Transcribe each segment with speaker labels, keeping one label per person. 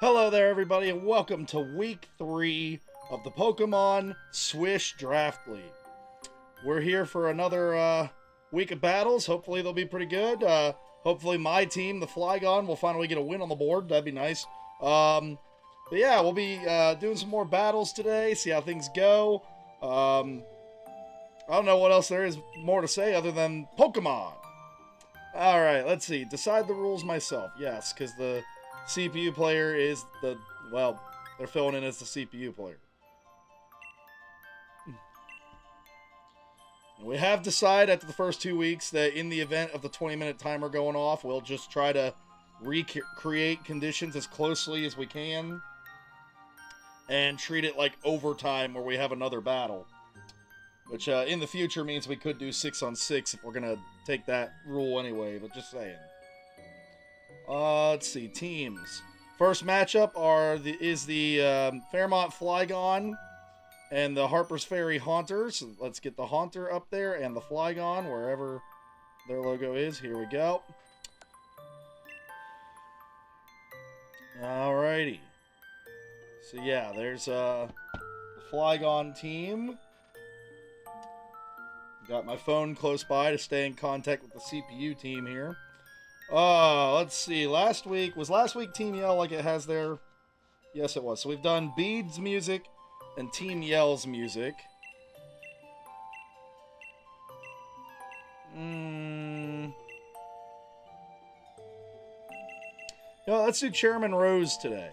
Speaker 1: Hello there, everybody, and welcome to Week 3 of the Pokemon SWSH Draft League. We're here for another week of battles. Hopefully they'll be pretty good. Hopefully my team, the Flygon, will finally get a win on the board. That'd be nice. But yeah, we'll be doing some more battles today, see how things go. I don't know what else there is more to say other than Pokemon. Alright, let's see. Decide the rules myself. Yes, because the CPU player is well, they're filling in as the CPU player. We have decided after the first 2 weeks that in the event of the 20-minute timer going off, we'll just try to recreate conditions as closely as we can and treat it like overtime where we have another battle. Which in the future means we could do 6-on-6 if we're going to take that rule anyway, but just saying. Let's see, teams. First matchup is the Fairmont Flygon and the Harpers Ferry Haunters. Let's get the Haunter up there and the Flygon, wherever their logo is. Here we go. Alrighty. So yeah, there's the Flygon team. Got my phone close by to stay in contact with the CPU team here. Let's see. Was last week Team Yell like it has there? Yes, it was. So we've done Beads music and Team Yell's music. Let's do Chairman Rose today.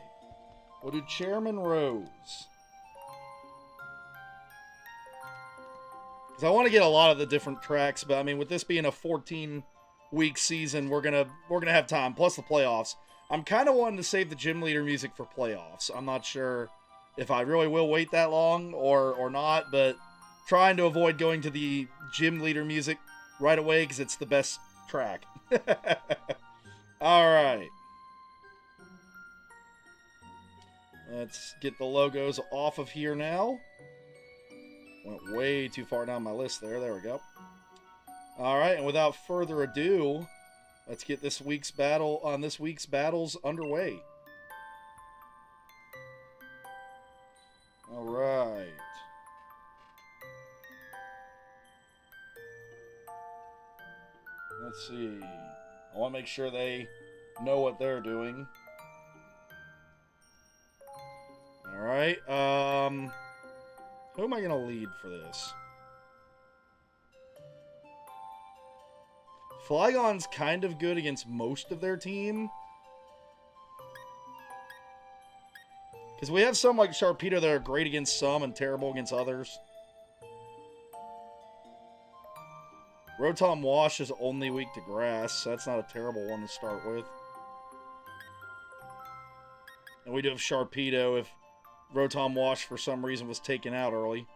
Speaker 1: We'll do Chairman Rose. Because I want to get a lot of the different tracks, but I mean, with this being a 14-week season, we're gonna have time, plus the playoffs. I'm kind of wanting to save the gym leader music for playoffs. I'm not sure if I really will wait that long or not, but trying to avoid going to the gym leader music right away because it's the best track. Alright. Let's get the logos off of here now. Went way too far down my list there. There we go. Alright, and without further ado, let's get this week's battles underway. Alright. Let's see. I want to make sure they know what they're doing. Alright, who am I going to lead for this? Flygon's kind of good against most of their team. Because we have some like Sharpedo that are great against some and terrible against others. Rotom Wash is only weak to grass, so that's not a terrible one to start with. And we do have Sharpedo if Rotom Wash for some reason was taken out early.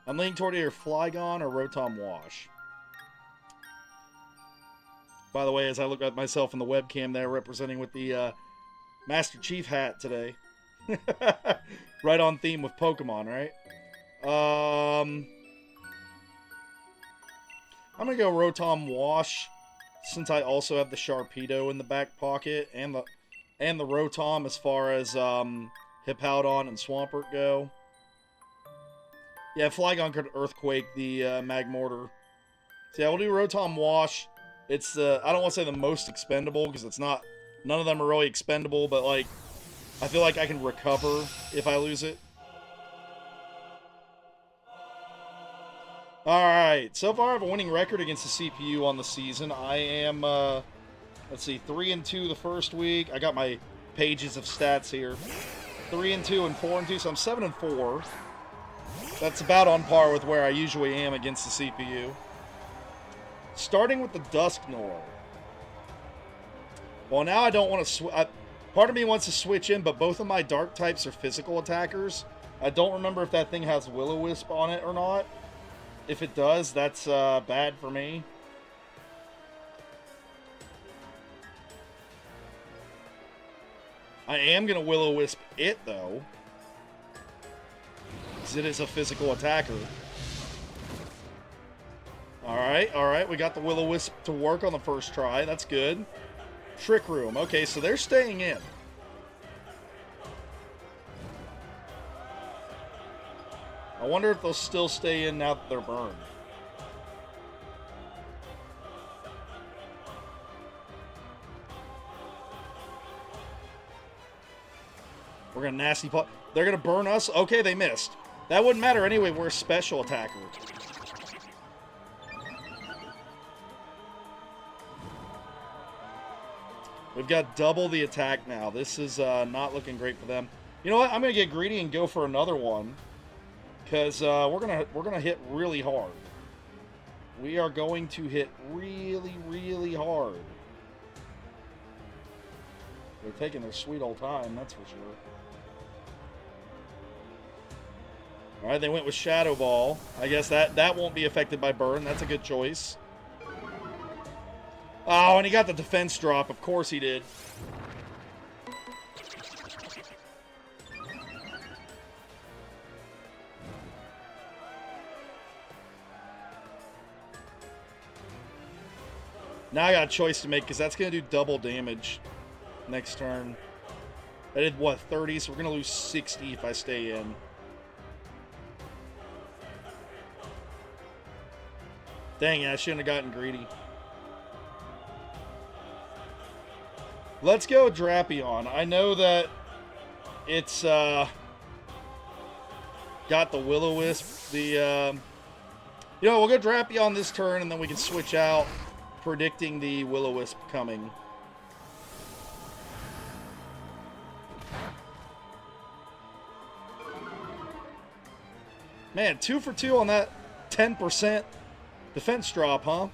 Speaker 1: I'm leaning toward either Flygon or Rotom Wash. By the way, as I look at myself in the webcam there, representing with the Master Chief hat today. Right on theme with Pokemon, right? I'm going to go Rotom Wash, since I also have the Sharpedo in the back pocket, and the Rotom as far as Hippowdon and Swampert go. Yeah, Flygon could Earthquake the Magmortar. So yeah, we'll do Rotom Wash. It's I don't want to say the most expendable, because it's not, none of them are really expendable, but like, I feel like I can recover if I lose it. Alright, so far I have a winning record against the CPU on the season. I am, let's see, 3-2 the first week. I got my pages of stats here. 3-2 and 4-2, so I'm 7-4. That's about on par with where I usually am against the CPU. Starting with the Dusknoir. Well, now I don't want to part of me wants to switch in, but both of my dark types are physical attackers. I don't remember if that thing has Will-O-Wisp on it or not. If it does, that's bad for me. I am going to Will-O-Wisp it, though. Because it is a physical attacker. All right. We got the Will-O-Wisp to work on the first try. That's good. Trick Room. Okay, so they're staying in. I wonder if they'll still stay in now that they're burned. We're going to nasty plot. They're going to burn us? Okay, they missed. That wouldn't matter anyway. We're a special attacker. We've got double the attack now. This is not looking great for them. You know what? I'm going to get greedy and go for another one. Because we're gonna hit really hard. We are going to hit really, really hard. They're taking their sweet old time, that's for sure. Alright, they went with Shadow Ball. I guess that won't be affected by burn. That's a good choice. Oh, and he got the defense drop. Of course he did. Now I got a choice to make because that's going to do double damage next turn. I did, what, 30? So we're going to lose 60 if I stay in. Dang it, I shouldn't have gotten greedy. Let's go Drapion. I know that it's got the Will-O-Wisp. You know, we'll go Drapion this turn and then we can switch out, predicting the Will-O-Wisp coming. Man, 2 for 2 on that 10% defense drop, huh?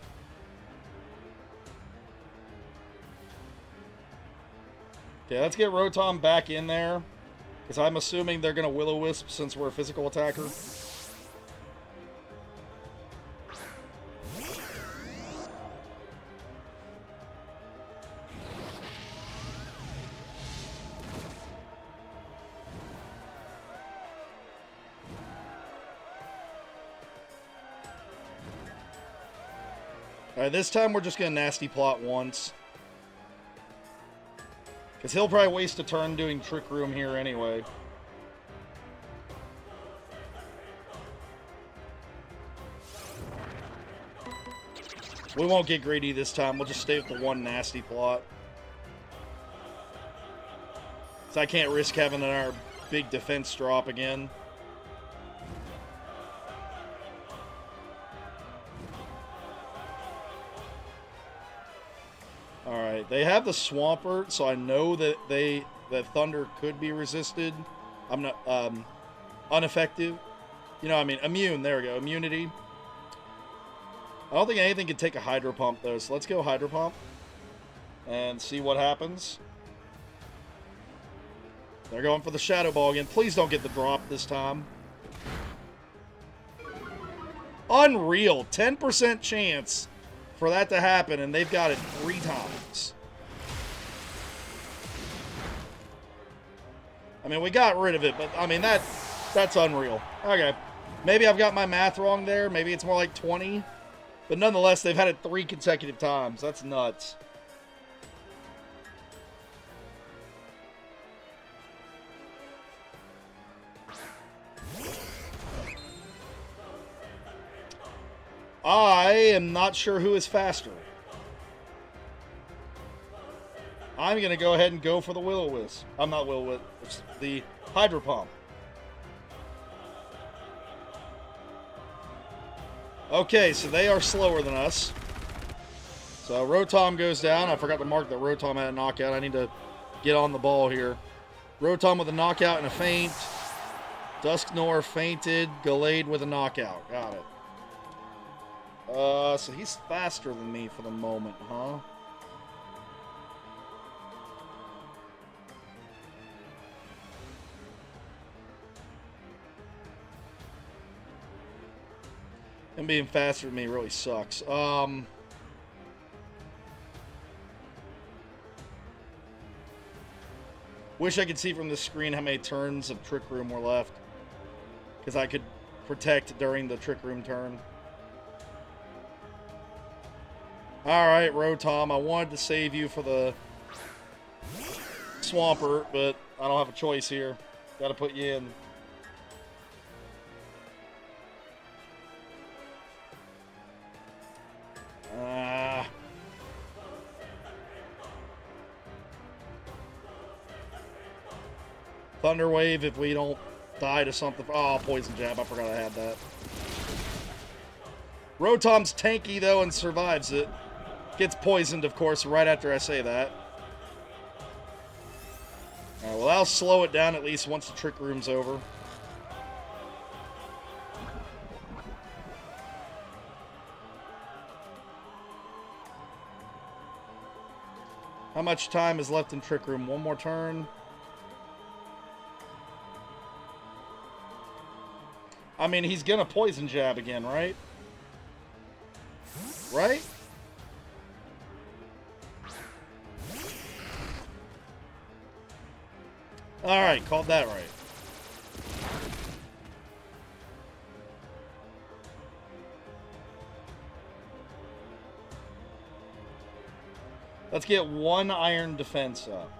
Speaker 1: Okay, let's get Rotom back in there. Because I'm assuming they're going to Will-O-Wisp since we're a physical attacker. Alright, this time we're just going to nasty plot once. Because he'll probably waste a turn doing Trick Room here anyway. We won't get greedy this time. We'll just stay with the one nasty plot. So I can't risk having our big defense drop again. Alright, they have the Swampert, so I know that that Thunder could be resisted. I'm not ineffective. You know what I mean? Immune, there we go. Immunity. I don't think anything can take a Hydro Pump though, so let's go Hydro Pump and see what happens. They're going for the Shadow Ball again. Please don't get the drop this time. Unreal. 10% chance for that to happen, and they've got it 3 times. I mean, we got rid of it, but I mean, that's unreal. Okay. Maybe I've got my math wrong there. Maybe it's more like 20. But nonetheless, they've had it 3 consecutive times. That's nuts. I am not sure who is faster. I'm going to go ahead and go for the Will-O-Wisp. I'm not Will-O-Wisp. It's the Hydro Pump. Okay, so they are slower than us. So Rotom goes down. I forgot to mark that Rotom had a knockout. I need to get on the ball here. Rotom with a knockout and a feint. Dusknoir fainted. Gallade with a knockout. Got it. So he's faster than me for the moment, huh? Him being faster than me really sucks. Wish I could see from the screen how many turns of Trick Room were left. Because I could protect during the Trick Room turn. Alright, Rotom, I wanted to save you for the Swampert, but I don't have a choice here. Gotta put you in. Thunder Wave if we don't die to something. Oh, Poison Jab. I forgot I had that. Rotom's tanky, though, and survives it. Gets poisoned, of course, right after I say that. Alright, well, I'll slow it down at least once the Trick Room's over. How much time is left in Trick Room? One more turn. I mean, he's gonna Poison Jab again, right? Right? Alright, called that right. Let's get one Iron Defense up.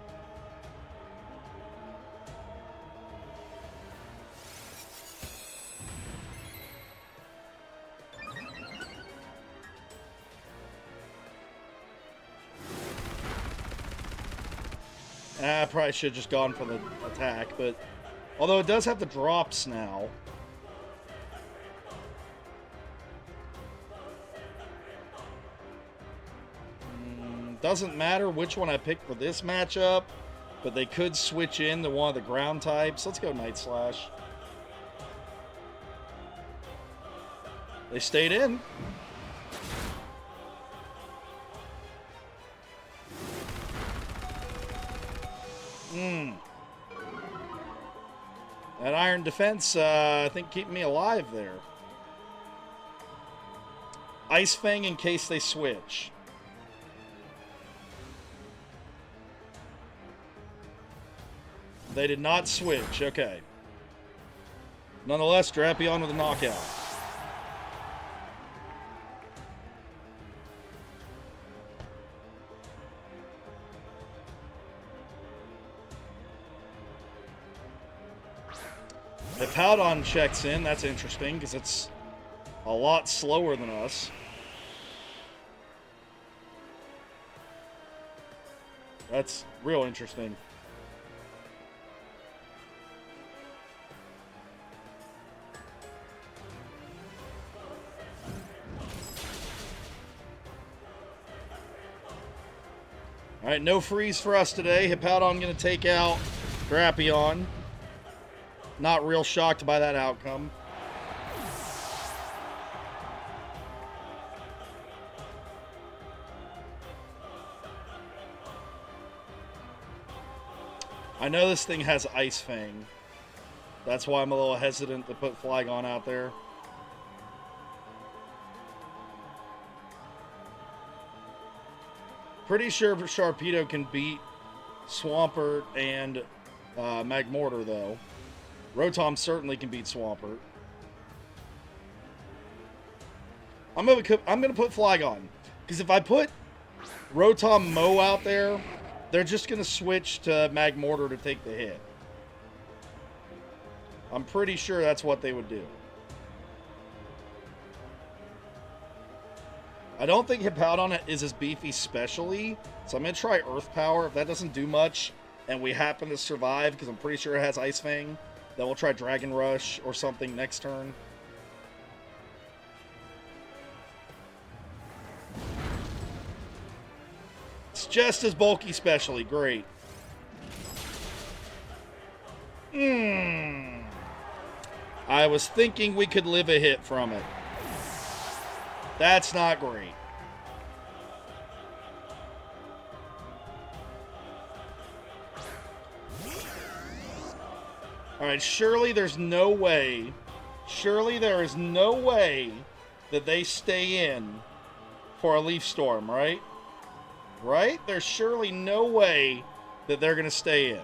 Speaker 1: I probably should have just gone for the attack, but although it does have the drops now. Doesn't matter which one I pick for this matchup, but they could switch into one of the ground types. Let's go Night Slash. They stayed in. That Iron Defense, I think, keep me alive there. Ice Fang in case they switch. They did not switch. Okay. Nonetheless, Drapion with a knockout. The Powdon checks in. That's interesting because it's a lot slower than us. That's real interesting. All right, no freeze for us today. Hippowdon going to take out Drapion. Not real shocked by that outcome. I know this thing has Ice Fang. That's why I'm a little hesitant to put Flygon out there. Pretty sure Sharpedo can beat Swampert and Magmortar, though. Rotom certainly can beat Swampert. I'm gonna put Flygon, because if I put Rotom Mo out there, they're just gonna switch to Magmortar to take the hit. I'm pretty sure that's what they would do. I don't think Hippowdon is as beefy specially, so I'm going to try Earth Power. If that doesn't do much, and we happen to survive, because I'm pretty sure it has Ice Fang, then we'll try Dragon Rush or something next turn. It's just as bulky specially. Great. I was thinking we could live a hit from it. That's not great. Alright, surely there's no way. Surely there is no way that they stay in for a Leaf Storm, right? Right? There's surely no way that they're going to stay in.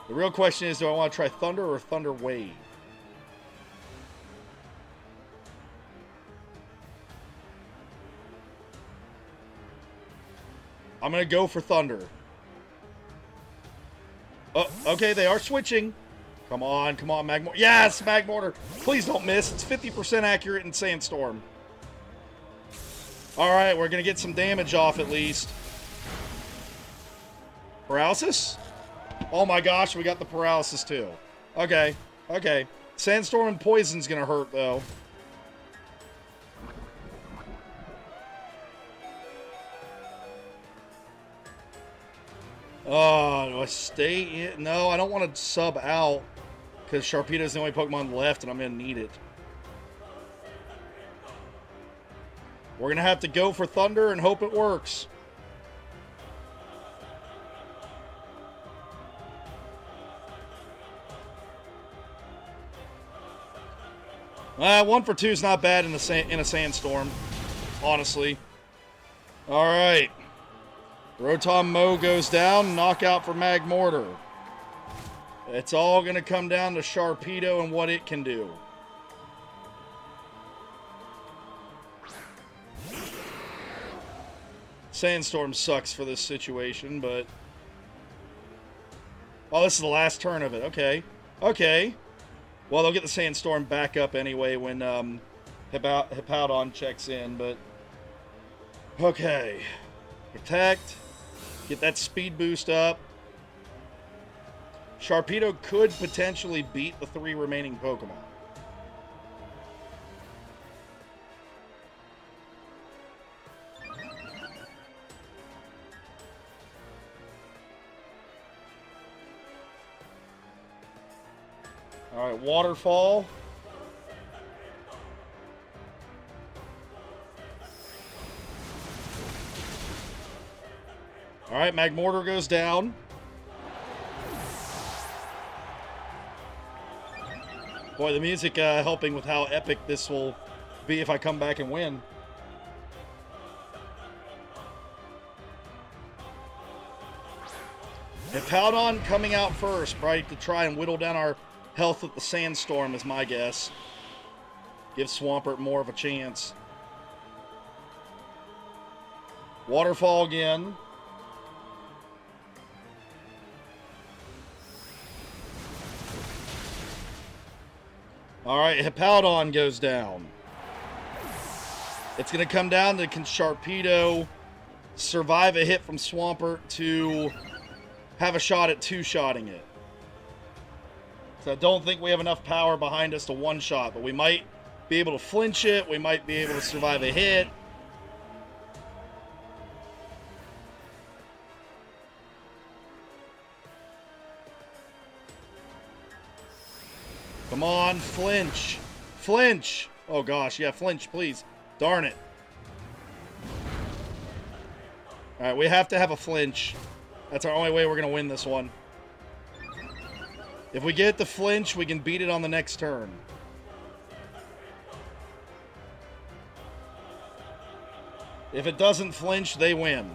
Speaker 1: The real question is, do I want to try Thunder or Thunder Wave? I'm going to go for Thunder. Oh, okay, they are switching. Come on, Magmortar. Yes, Magmortar. Please don't miss. It's 50% accurate in Sandstorm. All right, we're going to get some damage off at least. Paralysis? Oh my gosh, we got the paralysis too. Okay, okay. Sandstorm and Poison's going to hurt though. Oh, do I stay in? No, I don't want to sub out because Sharpedo's the only Pokemon left and I'm going to need it. We're going to have to go for Thunder and hope it works. One for two is not bad in a sandstorm, honestly. All right. Rotom Mow goes down. Knockout for Magmortar. It's all going to come down to Sharpedo and what it can do. Sandstorm sucks for this situation, but... Oh, this is the last turn of it. Okay. Okay. Well, they'll get the Sandstorm back up anyway when Hippowdon checks in, but... Okay. Protect. Get that speed boost up. Sharpedo could potentially beat the 3 remaining Pokemon. Alright, Waterfall. Alright, Magmortar goes down. Boy, the music helping with how epic this will be if I come back and win. Hippowdon coming out first, probably to try and whittle down our health with the Sandstorm is my guess. Give Swampert more of a chance. Waterfall again. Alright, Hippowdon goes down. It's going to come down to can Sharpedo survive a hit from Swampert to have a shot at two-shotting it. So I don't think we have enough power behind us to one-shot, but we might be able to flinch it. We might be able to survive a hit. Come on, flinch. Flinch. Oh, gosh. Yeah, flinch, please. Darn it. All right, we have to have a flinch. That's our only way we're going to win this one. If we get the flinch, we can beat it on the next turn. If it doesn't flinch, they win.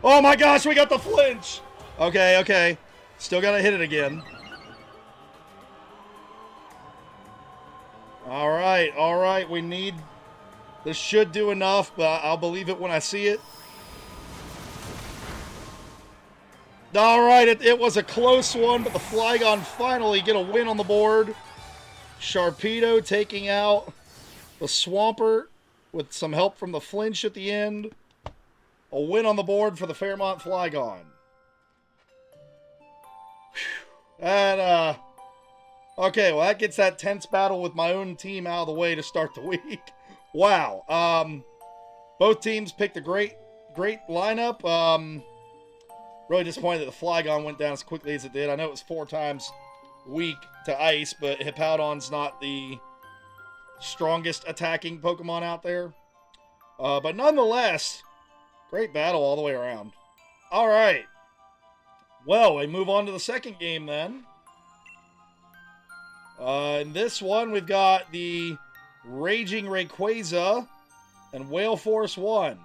Speaker 1: Oh my gosh, we got the flinch! Okay, okay. Still gotta hit it again. Alright, alright. We need... This should do enough, but I'll believe it when I see it. Alright, it was a close one, but the Flygon finally get a win on the board. Sharpedo taking out the Swampert with some help from the flinch at the end. A win on the board for the Fairmont Flygon. And, okay, well, that gets that tense battle with my own team out of the way to start the week. Wow. Both teams picked a great lineup. Really disappointed that the Flygon went down as quickly as it did. I know it was 4 times weak to ice, but Hippowdon's not the strongest attacking Pokemon out there. But nonetheless... Great battle all the way around. All right. Well, we move on to the second game then. In this one, we've got the Raging Rayquaza and Wailforce 1.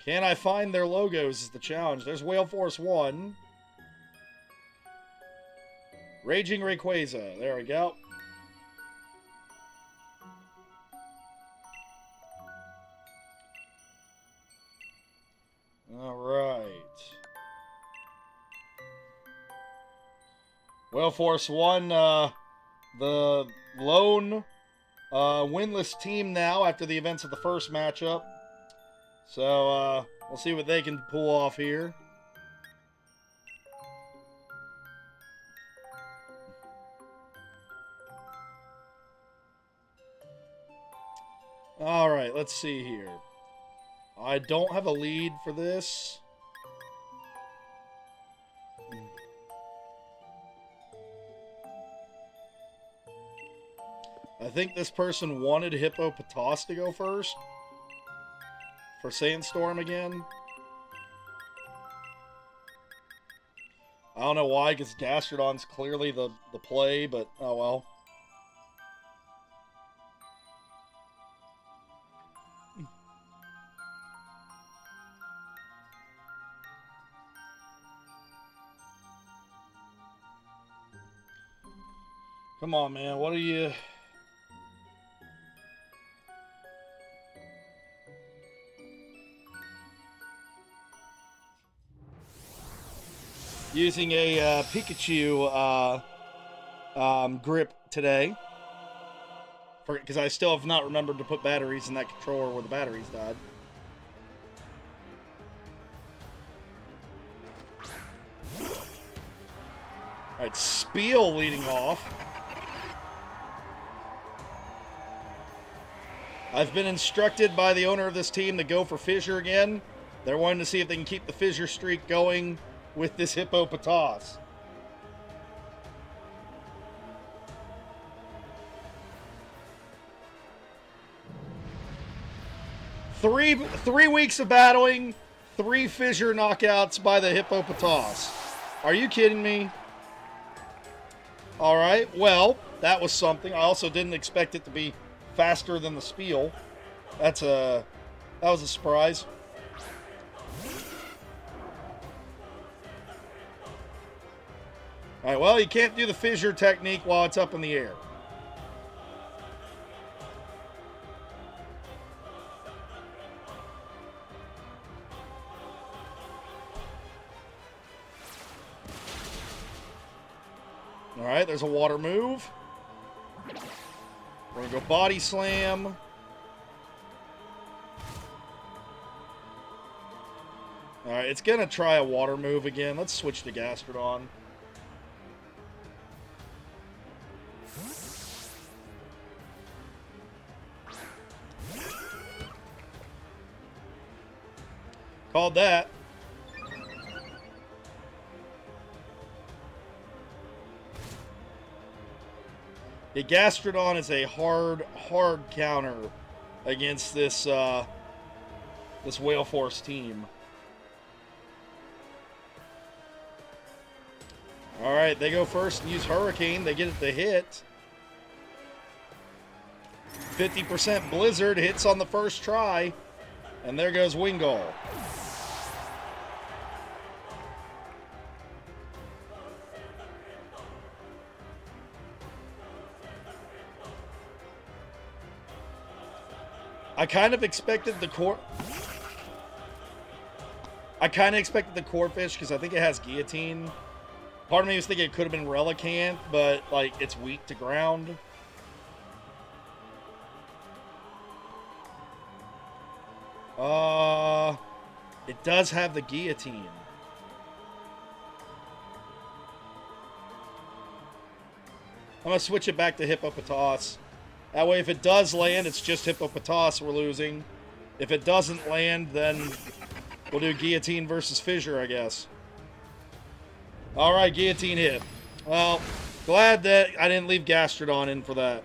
Speaker 1: Can I find their logos is the challenge. There's Wailforce 1. Raging Rayquaza. There we go. Wailforce won the lone winless team now after the events of the first matchup. So we'll see what they can pull off here. All right, let's see here. I don't have a lead for this. I think this person wanted Hippopotas to go first for Sandstorm again. I don't know why, because Gastrodon's clearly the play, but oh well. Come on, man. What are you... Using a Pikachu grip today. Because I still have not remembered to put batteries in that controller where the batteries died. Alright, Spiel leading off. I've been instructed by the owner of this team to go for Fissure again. They're wanting to see if they can keep the Fissure streak going with this Hippopotas. Three weeks of battling, 3 Fissure knockouts by the Hippopotas. Are you kidding me? All right, well, that was something. I also didn't expect it to be faster than the Spiel. That was a surprise. All right, well, you can't do the Fissure technique while it's up in the air. All right, there's a water move. We're going to go Body Slam. All right, it's going to try a water move again. Let's switch to Gastrodon. Called that. The Gastrodon is a hard counter against this this Wailforce team. All right, they go first and use Hurricane. They get it to hit. 50% Blizzard hits on the first try, and there goes Wingull. I kind of expected the core fish because I think it has Guillotine. Part of me was thinking it could have been Relicanth, but like it's weak to ground. It does have the Guillotine. I'm gonna switch it back to Hippopotas. That way, if it does land, it's just Hippopotas we're losing. If it doesn't land, then we'll do Guillotine versus Fissure, I guess. All right, Guillotine hit. Well, glad that I didn't leave Gastrodon in for that.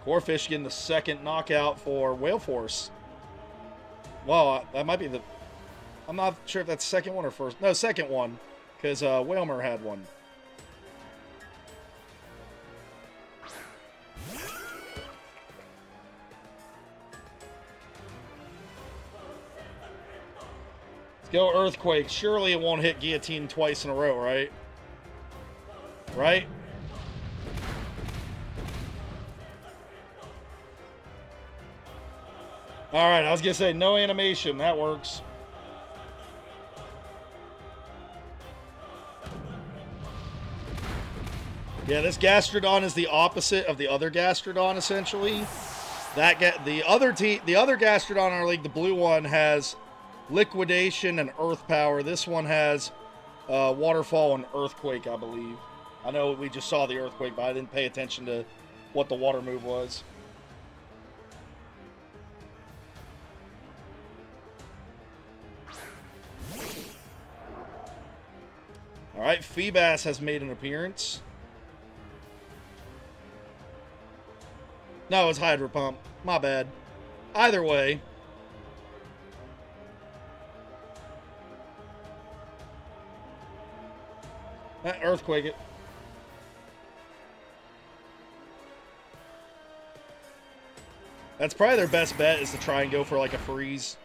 Speaker 1: Corphish getting the second knockout for Wailforce. Well, that might be the... I'm not sure if that's second one or first. No, second one, because Wailmer had one. Let's go Earthquake. Surely it won't hit Guillotine twice in a row, right? Right? Alright, I was going to say, no animation. That works. Yeah, this Gastrodon is the opposite of the other Gastrodon, essentially. The other Gastrodon in our league, the blue one, has Liquidation and Earth Power. This one has Waterfall and Earthquake, I believe. I know we just saw the Earthquake, but I didn't pay attention to what the water move was. Alright, Feebas has made an appearance. No, it's Hydro Pump. My bad. Either way. Earthquake it. That's probably their best bet, is to try and go for like a freeze.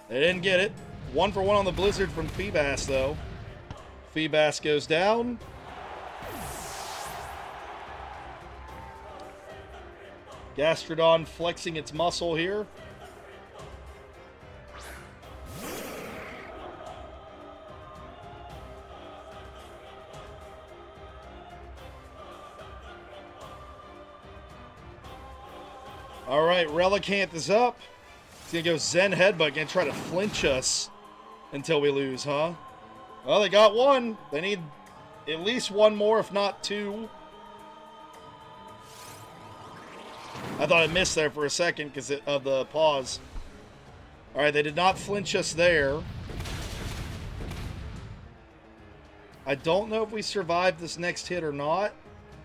Speaker 1: They didn't get it. 1 for 1 on the Blizzard from Feebas, though. Feebas goes down. Gastrodon flexing its muscle here. Alright, Relicanth is up. He's going to go Zen Headbutt and try to flinch us until we lose, huh? Well, they got one. They need at least one more, if not two. I thought I missed there for a second because of the pause. Alright, they did not flinch us there. I don't know if we survived this next hit or not.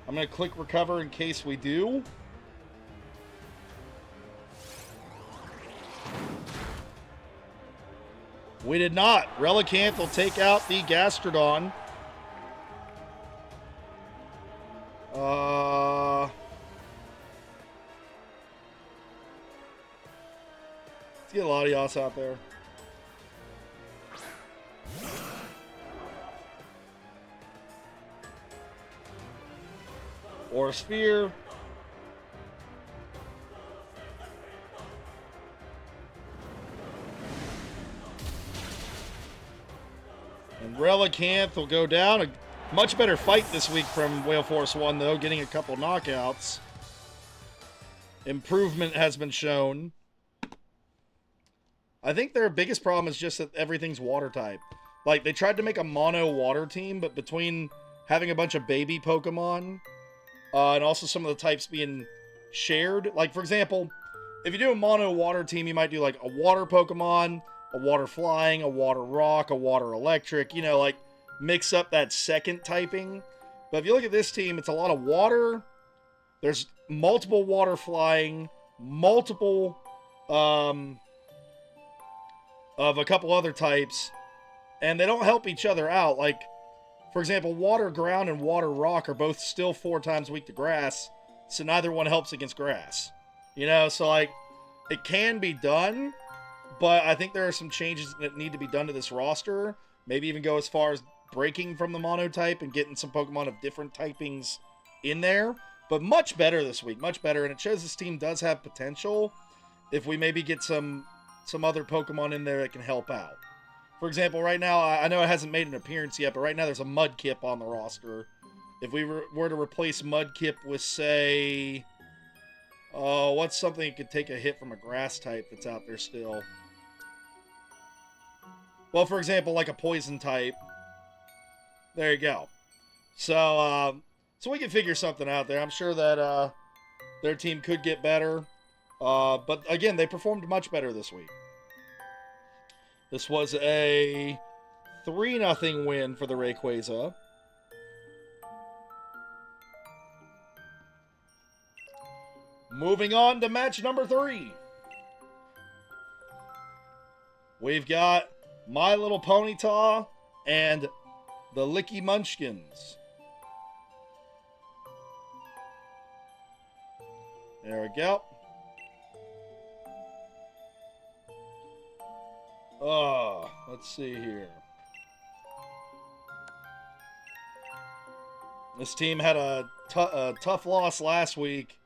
Speaker 1: I'm going to click recover in case we do. We did not. Relicanth will take out the Gastrodon. Let's get Latios out there. Or a Sphere. And Relicanth will go down. A much better fight this week from Wailforce 1, though, getting a couple knockouts. Improvement has been shown. I think their biggest problem is just that everything's water type. Like, they tried to make a mono water team, but between having a bunch of baby Pokemon and also some of the types being shared. Like, for example, if you do a mono water team, you might do like a water Pokemon, a water flying, a water rock, a water electric, you know, like mix up that second typing. But if you look at this team, it's a lot of water. There's multiple water flying, multiple of a couple other types, and they don't help each other out. Like, for example, water ground and water rock are both still 4 times weak to grass, so neither one helps against grass. You know, so like, it can be done, but I think there are some changes that need to be done to this roster. Maybe even go as far as breaking from the monotype and getting some Pokemon of different typings in there. But much better this week, much better. And it shows this team does have potential if we maybe get some other Pokemon in there that can help out. For example, right now, I know it hasn't made an appearance yet, but right now there's a Mudkip on the roster. If we were to replace Mudkip with, say... Oh, what's something that could take a hit from a grass type that's out there still? Well, for example, like a poison type. There you go. So we can figure something out there. I'm sure that their team could get better. But again, they performed much better this week. This was a 3-0 win for the Rayquaza. Moving on to match number 3. We've got My Little Ponyta and the Licky Munchkins. There we go. Let's see here. This team had a tough loss last week.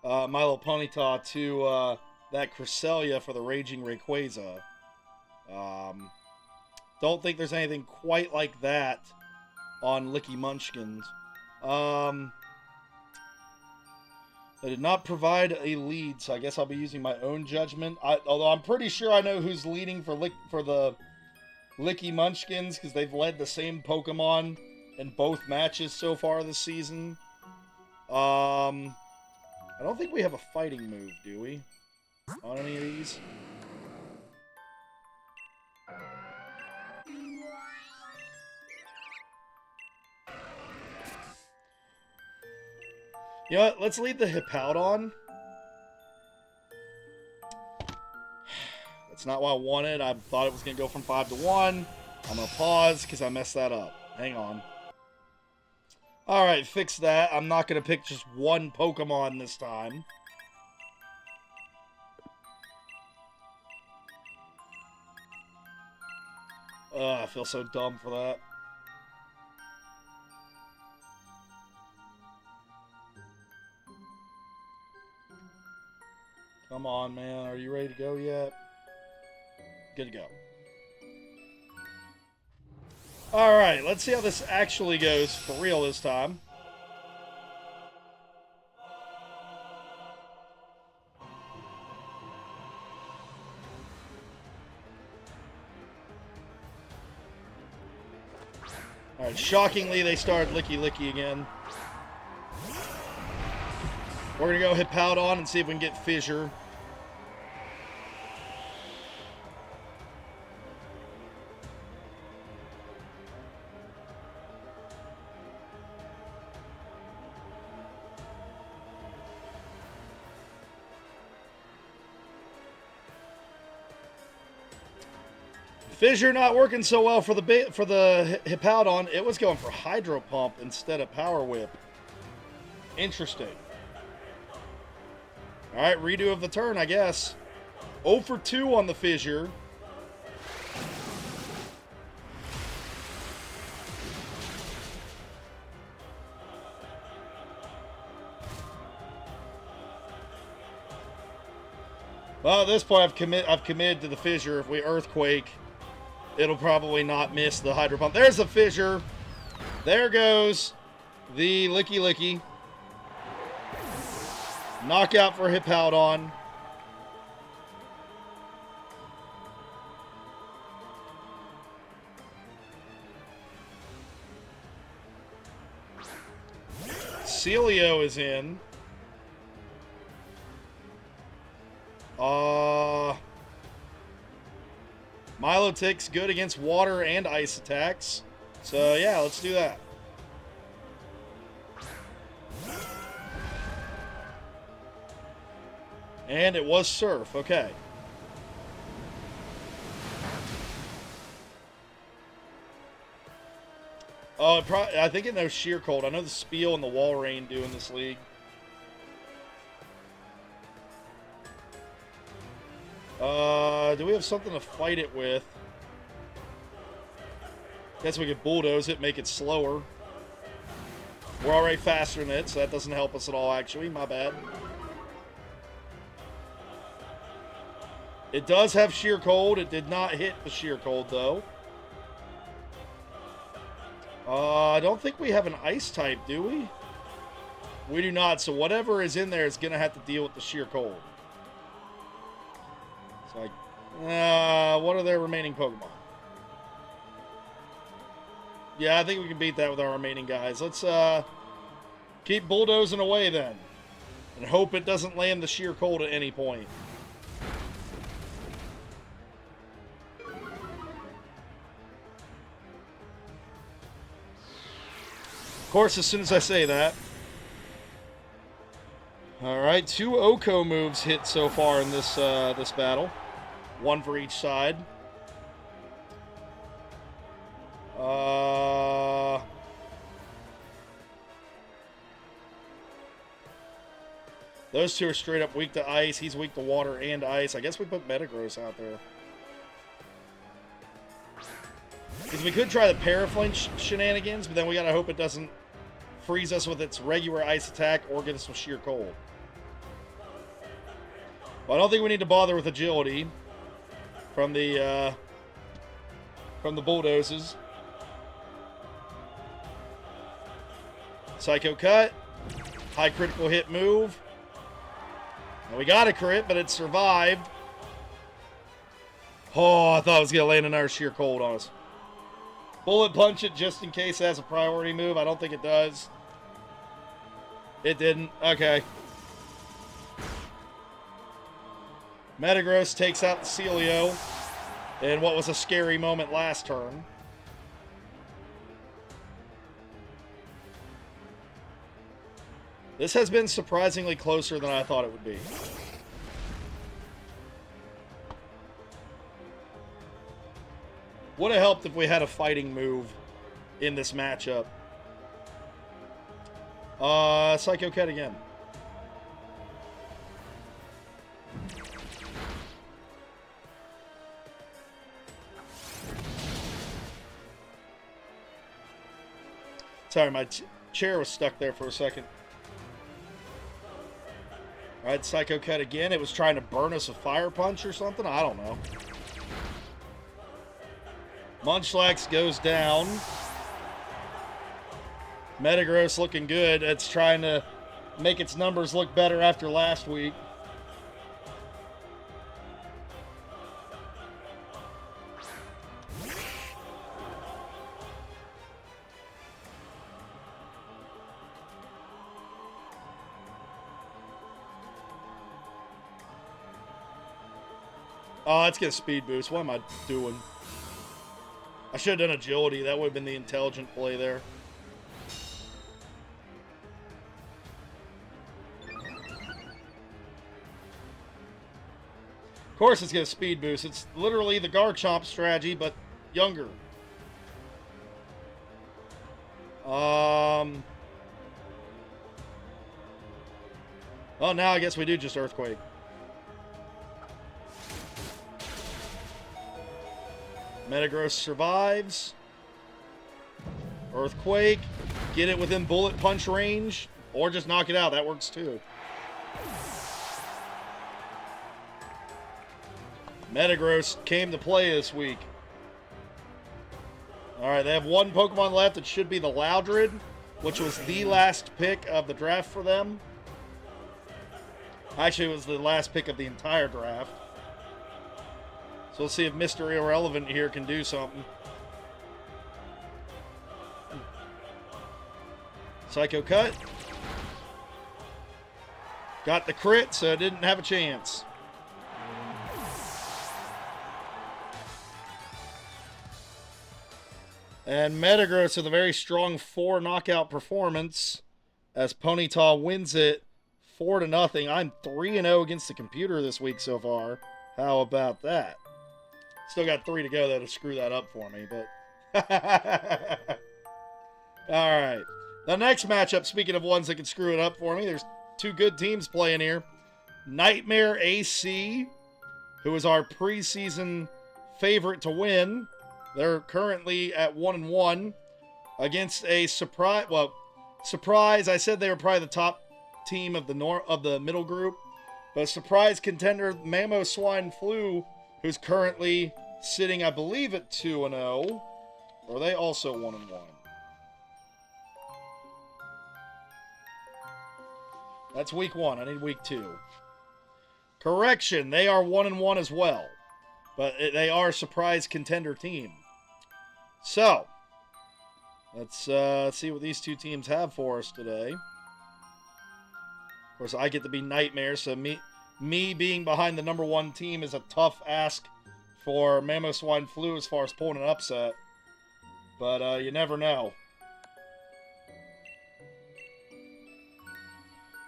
Speaker 1: My Little Ponyta to that Cresselia for the Raging Rayquaza. Don't think there's anything quite like that on Licky Munchkins. They did not provide a lead, so I guess I'll be using my own judgment. Although I'm pretty sure I know who's leading for the Licky Munchkins, because they've led the same Pokemon in both matches so far this season. I don't think we have a fighting move, do we? On any of these? You know what? Let's lead the Hippowdon. That's not what I wanted. I thought it was going to go from 5 to 1. I'm going to pause because I messed that up. Hang on. Alright, fix that. I'm not going to pick just one Pokemon this time. I feel so dumb for that. Come on, man. Are you ready to go yet? Good to go. Alright, let's see how this actually goes for real this time. Alright, shockingly, they started Licky again. We're going to go Hippowdon and see if we can get Fissure. Fissure not working so well for the Hippowdon. It was going for Hydro Pump instead of Power Whip. Interesting. Alright, redo of the turn, I guess. 0 for 2 on the Fissure. Well, at this point, I've committed to the Fissure. If we Earthquake, it'll probably not miss the Hydro Pump. There's the Fissure. There goes the Licky. Knockout for Hippowdon. Celio is in. Milotic's good against water and ice attacks. So, yeah, let's do that. And it was Surf. Okay. Oh, I think it knows Sheer Cold. I know the Spiel and the Walrein do in this league. Do we have something to fight it with? Guess we could Bulldoze it, make it slower. We're already faster than it, so that doesn't help us at all, actually. My bad. It does have Sheer Cold. It did not hit the Sheer Cold, though. I don't think we have an Ice type, do we? We do not, so whatever is in there is going to have to deal with the Sheer Cold. So, what are their remaining Pokemon? Yeah, I think we can beat that with our remaining guys. Let's keep bulldozing away then. And hope it doesn't land the Sheer Cold at any point. Of course, as soon as I say that. Alright, 2 Oko moves hit so far in this this battle. 1 for each side. Those two are straight up weak to ice. He's weak to water and ice. I guess we put Metagross out there. Because we could try the Paraflinch shenanigans, but then we gotta hope it doesn't freeze us with its regular ice attack or get us with Sheer Cold. But I don't think we need to bother with agility from the bulldozes. Psycho Cut. High critical hit move. And we got a crit, but it survived. Oh, I thought it was going to land another Sheer Cold on us. Bullet Punch it just in case it has a priority move. I don't think it does. It didn't. Okay. Metagross takes out the Celio in what was a scary moment last turn. This has been surprisingly closer than I thought it would be. Would have helped if we had a fighting move in this matchup. Psycho Cut again. Sorry, my chair was stuck there for a second. Alright, Psycho Cut again. It was trying to burn us a Fire Punch or something? I don't know. Munchlax goes down. Metagross looking good. It's trying to make its numbers look better after last week. Oh, let's get a speed boost. What am I doing? I should have done agility. That would have been the intelligent play there. Of course it's going to speed boost. It's literally the Garchomp strategy, but younger. Oh, now I guess we do just Earthquake. Metagross survives. Earthquake. Get it within Bullet Punch range. Or just knock it out. That works too. Metagross came to play this week. Alright, they have one Pokemon left. It should be the Loudred, which was the last pick of the draft for them. Actually, it was the last pick of the entire draft. So we'll see if Mr. Irrelevant here can do something. Psycho Cut. Got the crit, so it didn't have a chance. And Metagross with a very strong 4 knockout performance as Ponyta wins it 4-0. I'm 3-0 against the computer this week so far. How about that? Still got 3 to go, though, to screw that up for me, but... Alright. The next matchup, speaking of ones that can screw it up for me, there's 2 good teams playing here. Nightmare AC, who is our preseason favorite to win. They're currently at 1-1 against a surprise... Well, surprise, I said they were probably the top team of the middle group. But surprise contender, Mamoswine Flu, who's currently sitting, I believe, at 2-0. Or are they also 1-1? That's week 1. I need week 2. Correction, they are 1-1 as well. But they are a surprise contender team. So, let's see what these 2 teams have for us today. Of course, I get to be Nightmare, so me being behind the number 1 team is a tough ask for Mamoswine Flu as far as pulling an upset. But you never know.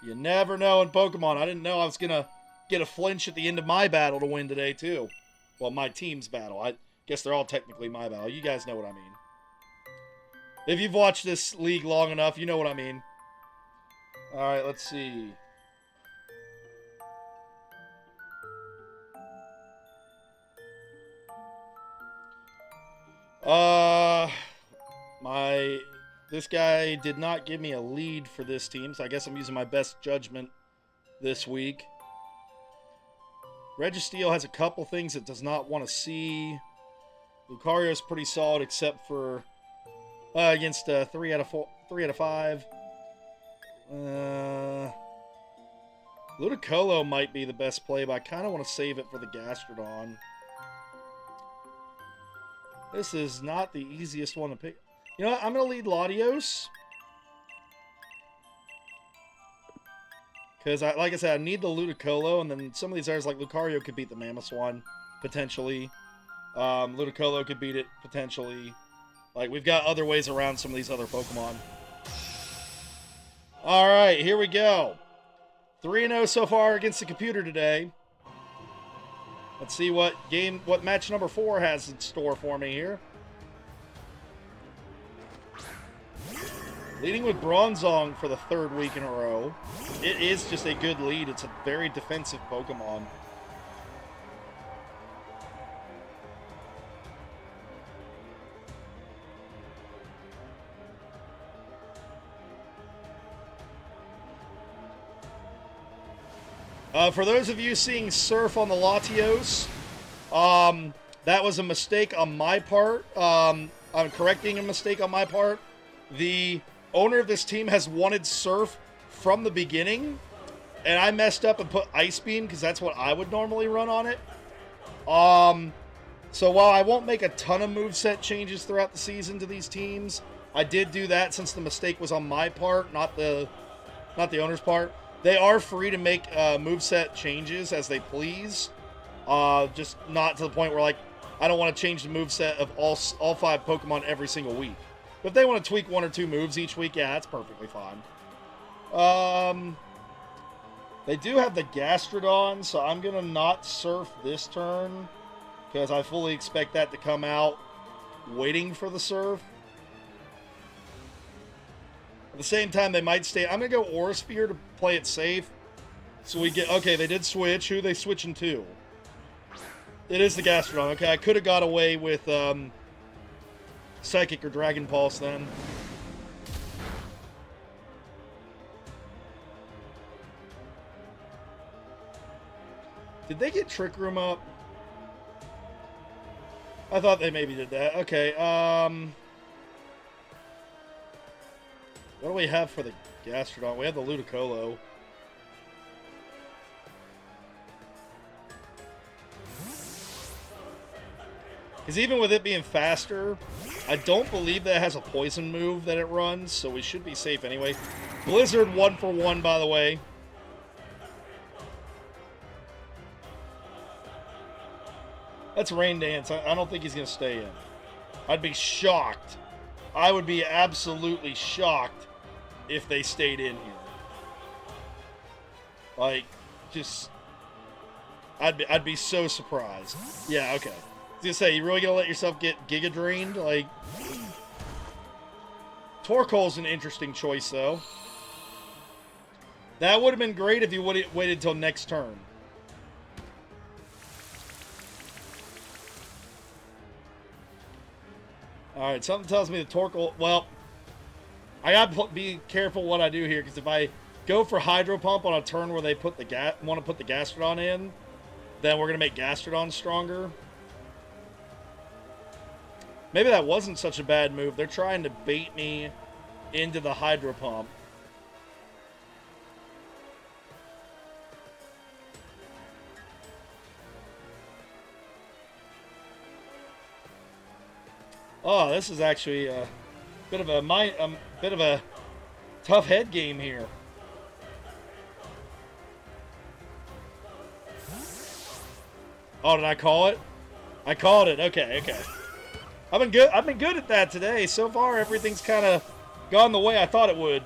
Speaker 1: You never know in Pokemon. I didn't know I was going to get a flinch at the end of my battle to win today, too. Well, my team's battle. I guess they're all technically my battle. You guys know what I mean. If you've watched this league long enough, you know what I mean. Alright, let's see. This guy did not give me a lead for this team, so I guess I'm using my best judgment this week. Registeel has a couple things it does not want to see. Lucario's pretty solid except for against 3 out of 5. Ludicolo might be the best play, but I kind of want to save it for the Gastrodon. This is not the easiest one to pick. You know what? I'm going to lead Latios. Because, like I said, I need the Ludicolo, and then some of these others, like Lucario, could beat the Mamoswine, potentially. Ludicolo could beat it, potentially. Like, we've got other ways around some of these other Pokemon. Alright, here we go. 3-0 so far against the computer today. Let's see what match number 4 has in store for me here. Leading with Bronzong for the 3rd week in a row. It is just a good lead. It's a very defensive Pokemon. For those of you seeing Surf on the Latios, that was a mistake on my part. I'm correcting a mistake on my part. The owner of this team has wanted Surf from the beginning, and I messed up and put Ice Beam because that's what I would normally run on it. So while I won't make a ton of moveset changes throughout the season to these teams, I did do that since the mistake was on my part, not the owner's part. They are free to make moveset changes as they please. Just not to the point where, like, I don't want to change the moveset of all 5 Pokemon every single week. But if they want to tweak 1 or 2 moves each week, yeah, that's perfectly fine. They do have the Gastrodon, so I'm going to not Surf this turn, because I fully expect that to come out waiting for the Surf. At the same time, they might stay. I'm going to go Aura Sphere to play it safe. So we get... Okay, they did switch. Who are they switching to? It is the Gastrodon. Okay, I could have got away with Psychic or Dragon Pulse then. Did they get Trick Room up? I thought they maybe did that. Okay, what do we have for the Gastrodon? We have the Ludicolo. Because even with it being faster, I don't believe that it has a poison move that it runs, so we should be safe anyway. Blizzard 1 for 1, by the way. That's Rain Dance. I don't think he's going to stay in. I'd be shocked. I would be absolutely shocked if they stayed in here. Like, just... I'd be so surprised. Yeah, okay. I was gonna say, you really gonna let yourself get Giga Drained? Like... Torkoal's an interesting choice, though. That would have been great if you would have waited till next turn. Alright, something tells me the Torkoal... Well, I gotta be careful what I do here, because if I go for Hydro Pump on a turn where they want to put the Gastrodon in, then we're going to make Gastrodon stronger. Maybe that wasn't such a bad move. They're trying to bait me into the Hydro Pump. Oh, this is actually a bit of a tough head game here. Oh, did I call it? I called it. Okay, okay. I've been good at that today. So far, everything's kind of gone the way I thought it would.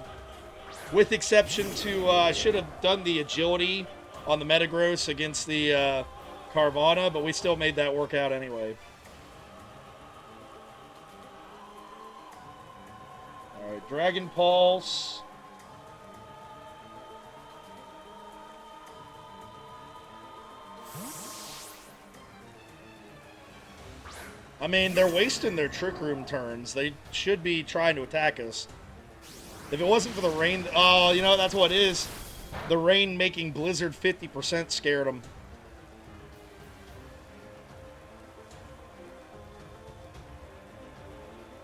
Speaker 1: With exception to, I should have done the agility on the Metagross against the Carvana, but we still made that work out anyway. Alright, Dragon Pulse. I mean, they're wasting their Trick Room turns. They should be trying to attack us. If it wasn't for the rain... Oh, you know, that's what it is. The rain making Blizzard 50% scared them.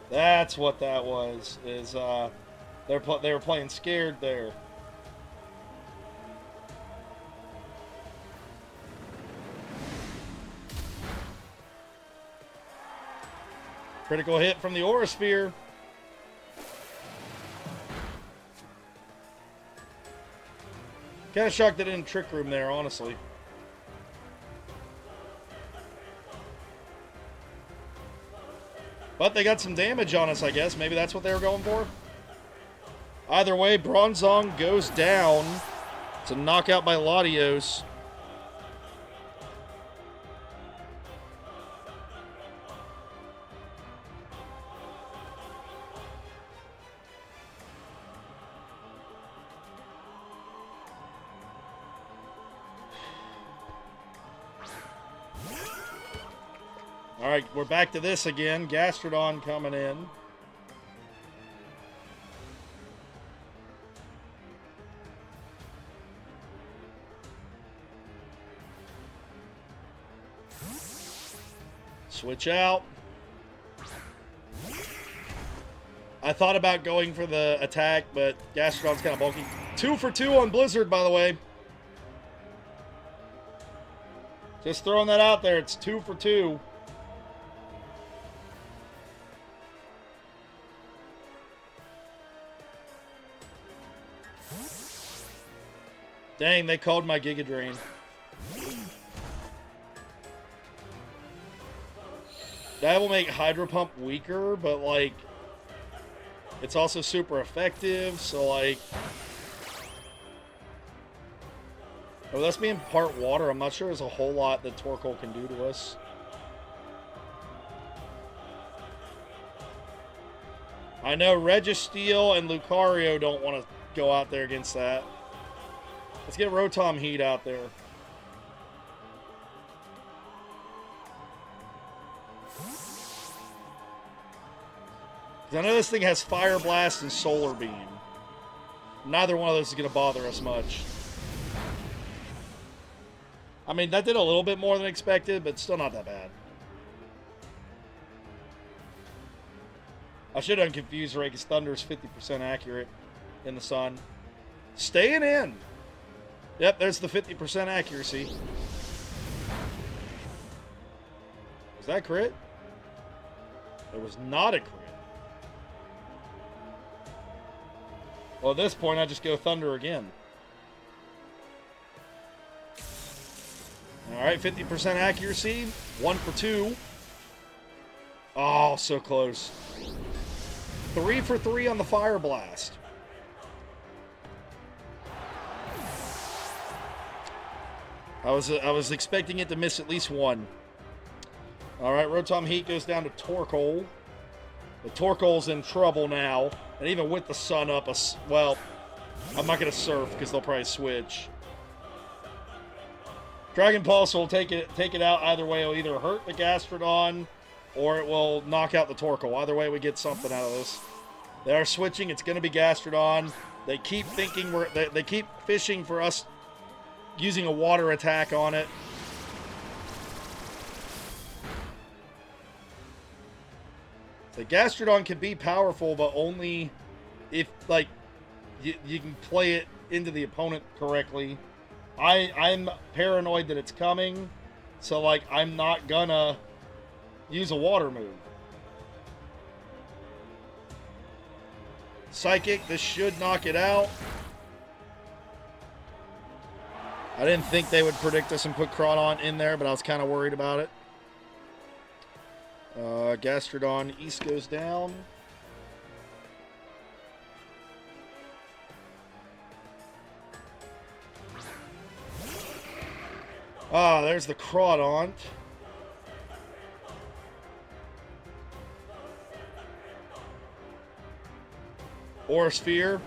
Speaker 1: That's what that was. Is they were playing scared there. Critical hit from the Aura Sphere. Kind of shocked they didn't Trick Room there, honestly. But they got some damage on us, I guess. Maybe that's what they were going for. Either way, Bronzong goes down. It's a knockout by Latios. All right, we're back to this again. Gastrodon coming in. Switch out. I thought about going for the attack, but Gastrodon's kind of bulky. 2 for 2 on Blizzard, by the way. Just throwing that out there. It's 2 for 2. Dang, they called my Giga Drain. That will make Hydro Pump weaker, but, like, it's also super effective, so, like... Oh, that's being part water. I'm not sure there's a whole lot that Torkoal can do to us. I know Registeel and Lucario don't want to go out there against that. Let's get Rotom Heat out there. I know this thing has Fire Blast and Solar Beam. Neither one of those is going to bother us much. I mean, that did a little bit more than expected, but still not that bad. I should have confused Ray because Thunder is 50% accurate in the sun. Staying in. Yep, there's the 50% accuracy. Was that crit? It was not a crit. Well, at this point, I just go Thunder again. Alright, 50% accuracy. 1 for 2. Oh, so close. 3 for 3 on the Fire Blast. I was expecting it to miss at least one. Alright, Rotom Heat goes down to Torkoal. The Torkoal's in trouble now. And even with the sun up, well, I'm not going to Surf because they'll probably switch. Dragon Pulse will take it out either way. It'll either hurt the Gastrodon or it will knock out the Torkoal. Either way, we get something out of this. They are switching. It's going to be Gastrodon. They keep thinking they keep fishing for us using a water attack on it. The Gastrodon can be powerful, but only if, like, you can play it into the opponent correctly. I'm paranoid that it's coming, so, like, I'm not gonna use a water move. Psychic, this should knock it out. I didn't think they would predict us and put Crawdon in there, but I was kind of worried about it. Gastrodon East goes down. Ah, there's the Crawdon. Aura Sphere.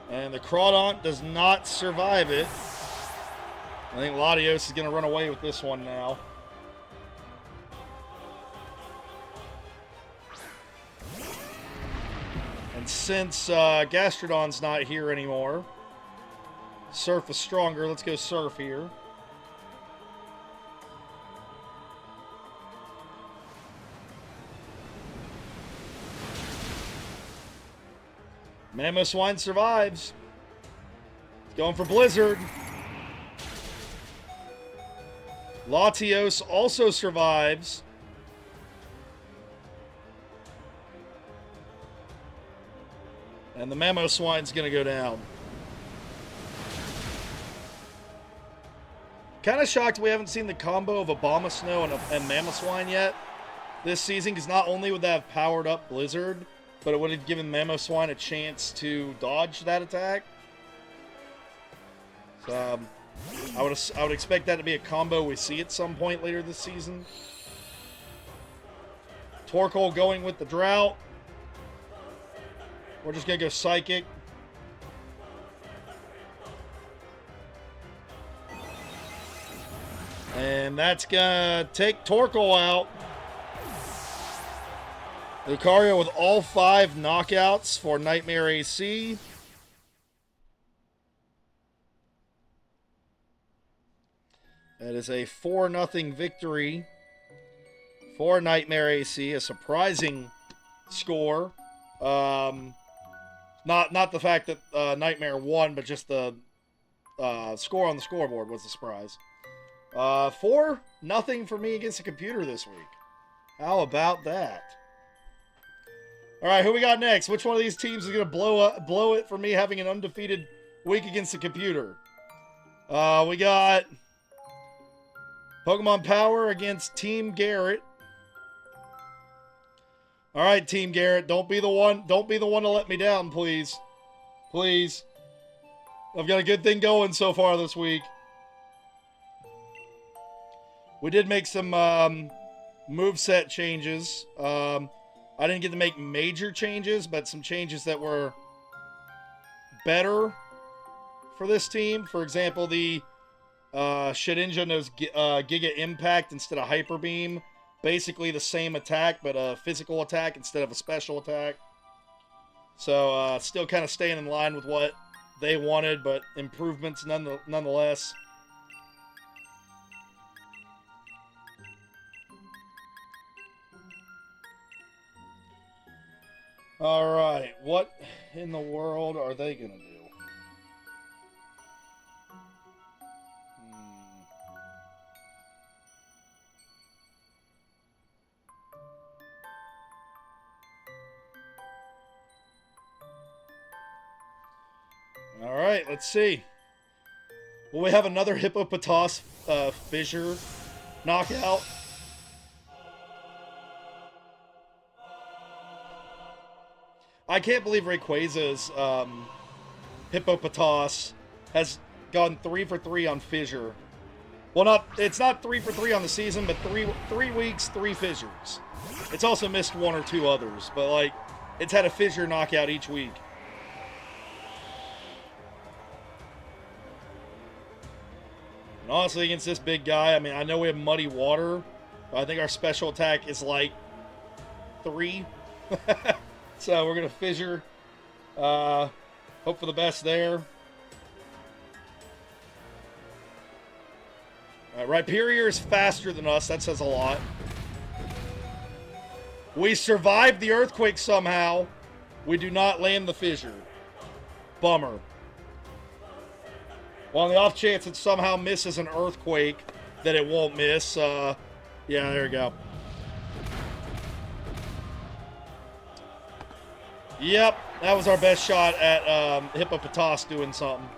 Speaker 1: And the Crawdon does not survive it. I think Latios is going to run away with this one now. And since Gastrodon's not here anymore, Surf is stronger. Let's go Surf here. Mamoswine survives. It's going for Blizzard. Latios also survives. And the Mamoswine's going to go down. Kind of shocked we haven't seen the combo of Abomasnow and Mamoswine yet this season, because not only would that have powered up Blizzard, but it would have given Mamoswine a chance to dodge that attack. So, I would expect that to be a combo we see at some point later this season. Torkoal going with the Drought. We're just going to go Psychic. And that's going to take Torkoal out. Lucario with all 5 knockouts for Nightmare AC. That is a 4-0 victory for Nightmare AC. A surprising score. Not the fact that Nightmare won, but just the score on the scoreboard was a surprise. 4-0 for me against the computer this week. How about that? All right, who we got next? Which one of these teams is going to blow it for me having an undefeated week against the computer? We got Pokemon Power against Team Garrett. All right, Team Garrett, don't be the one to let me down, please. Please. I've got a good thing going so far this week. We did make some moveset changes. I didn't get to make major changes, but some changes that were better for this team. For example, the Shedinja knows Giga Impact instead of Hyper Beam. Basically the same attack, but a physical attack instead of a special attack. So still kind of staying in line with what they wanted, but improvements nonetheless. All right, what in the world are they going to do? All right, let's see. Will we have another Hippopotas Fissure knockout? I can't believe Rayquaza's Hippopotas has gone 3 for 3 on Fissure. Well, it's not 3 for 3 on the season, but 3 weeks, 3 Fissures. It's also missed 1 or 2 others, but like it's had a Fissure knockout each week. And honestly, against this big guy, I mean, I know we have Muddy Water, but I think our special attack is like 3. So we're going to Fissure. Hope for the best there. All right, Rhyperior is faster than us. That says a lot. We survived the earthquake somehow. We do not land the Fissure. Bummer. Well, on the off chance it somehow misses an earthquake that it won't miss. Yeah, there we go. Yep, that was our best shot at Hippopotas doing something.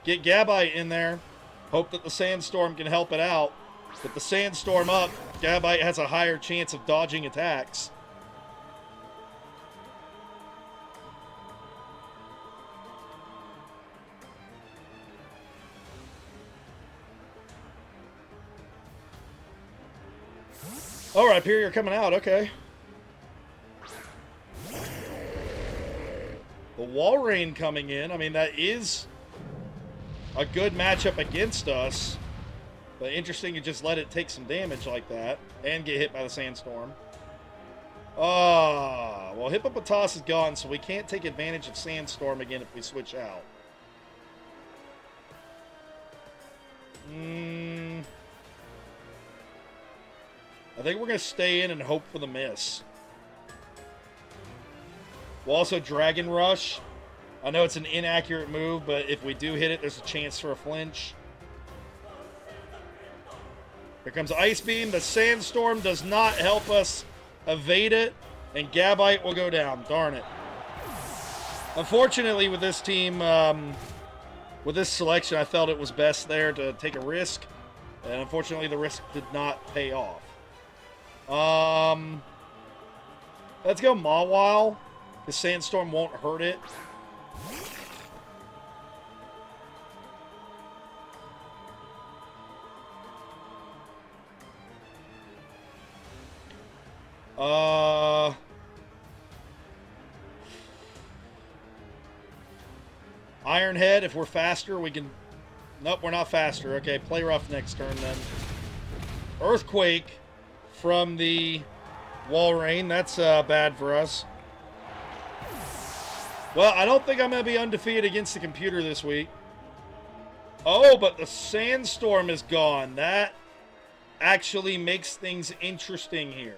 Speaker 1: Get Gabite in there. Hope that the Sandstorm can help it out. With the Sandstorm up, Gabite has a higher chance of dodging attacks. All right, Rhyperior coming out, okay. The Walrein coming in. I mean, that is a good matchup against us. But interesting to just let it take some damage like that and get hit by the Sandstorm. Well, Hippopotas is gone, so we can't take advantage of Sandstorm again if we switch out. I think we're going to stay in and hope for the miss. We'll also Dragon Rush. I know it's an inaccurate move, but if we do hit it, there's a chance for a flinch. Here comes Ice Beam. The Sandstorm does not help us evade it. And Gabite will go down. Darn it. Unfortunately, with this team, with this selection, I felt it was best there to take a risk. And unfortunately, the risk did not pay off. Let's go Mawile. The Sandstorm won't hurt it. Iron Head, if we're faster, we can... Nope, we're not faster. Okay, play rough next turn then. Earthquake from the Walrein. That's bad for us. Well, I don't think I'm going to be undefeated against the computer this week. Oh, but the Sandstorm is gone. That actually makes things interesting here.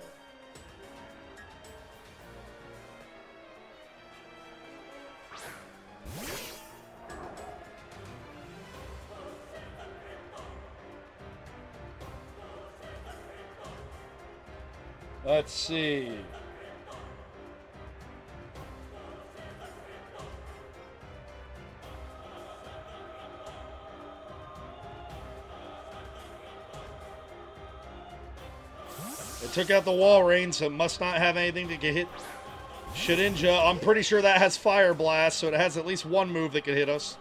Speaker 1: Let's see. It took out the Walrein, so it must not have anything that can hit Shedinja. I'm pretty sure that has Fire Blast, so it has at least one move that can hit us.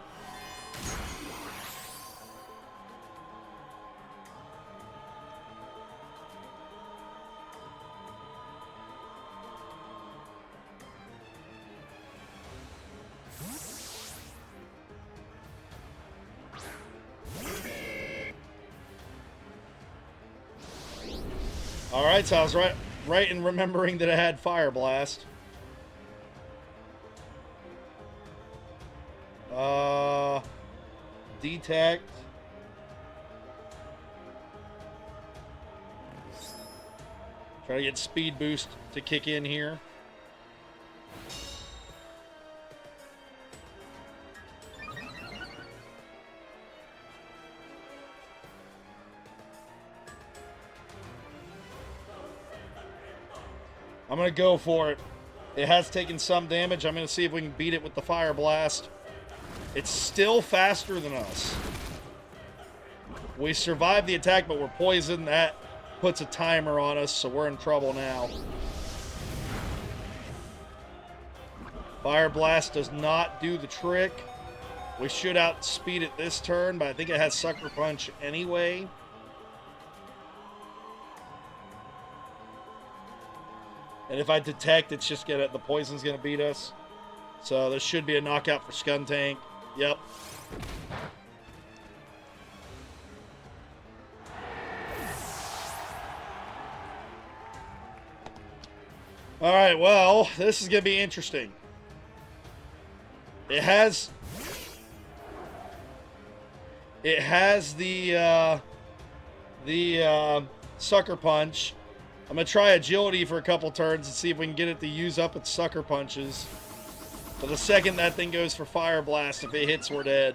Speaker 1: Alright, so I was right in remembering that it had Fire Blast. Detect. Try to get Speed Boost to kick in here. I'm going to go for it. It has taken some damage. I'm going to see if we can beat it with the Fire Blast. It's still faster than us. We survived the attack, but we're poisoned. That puts a timer on us, so we're in trouble now. Fire Blast does not do the trick. We should outspeed it this turn, but I think it has Sucker Punch anyway. And if I detect, it's just the poison's gonna beat us. So there should be a knockout for Skuntank. Yep. Alright, well, this is gonna be interesting. It has the Sucker Punch. I'm going to try Agility for a couple turns and see if we can get it to use up its Sucker Punches. But the second that thing goes for Fire Blast, if it hits, we're dead.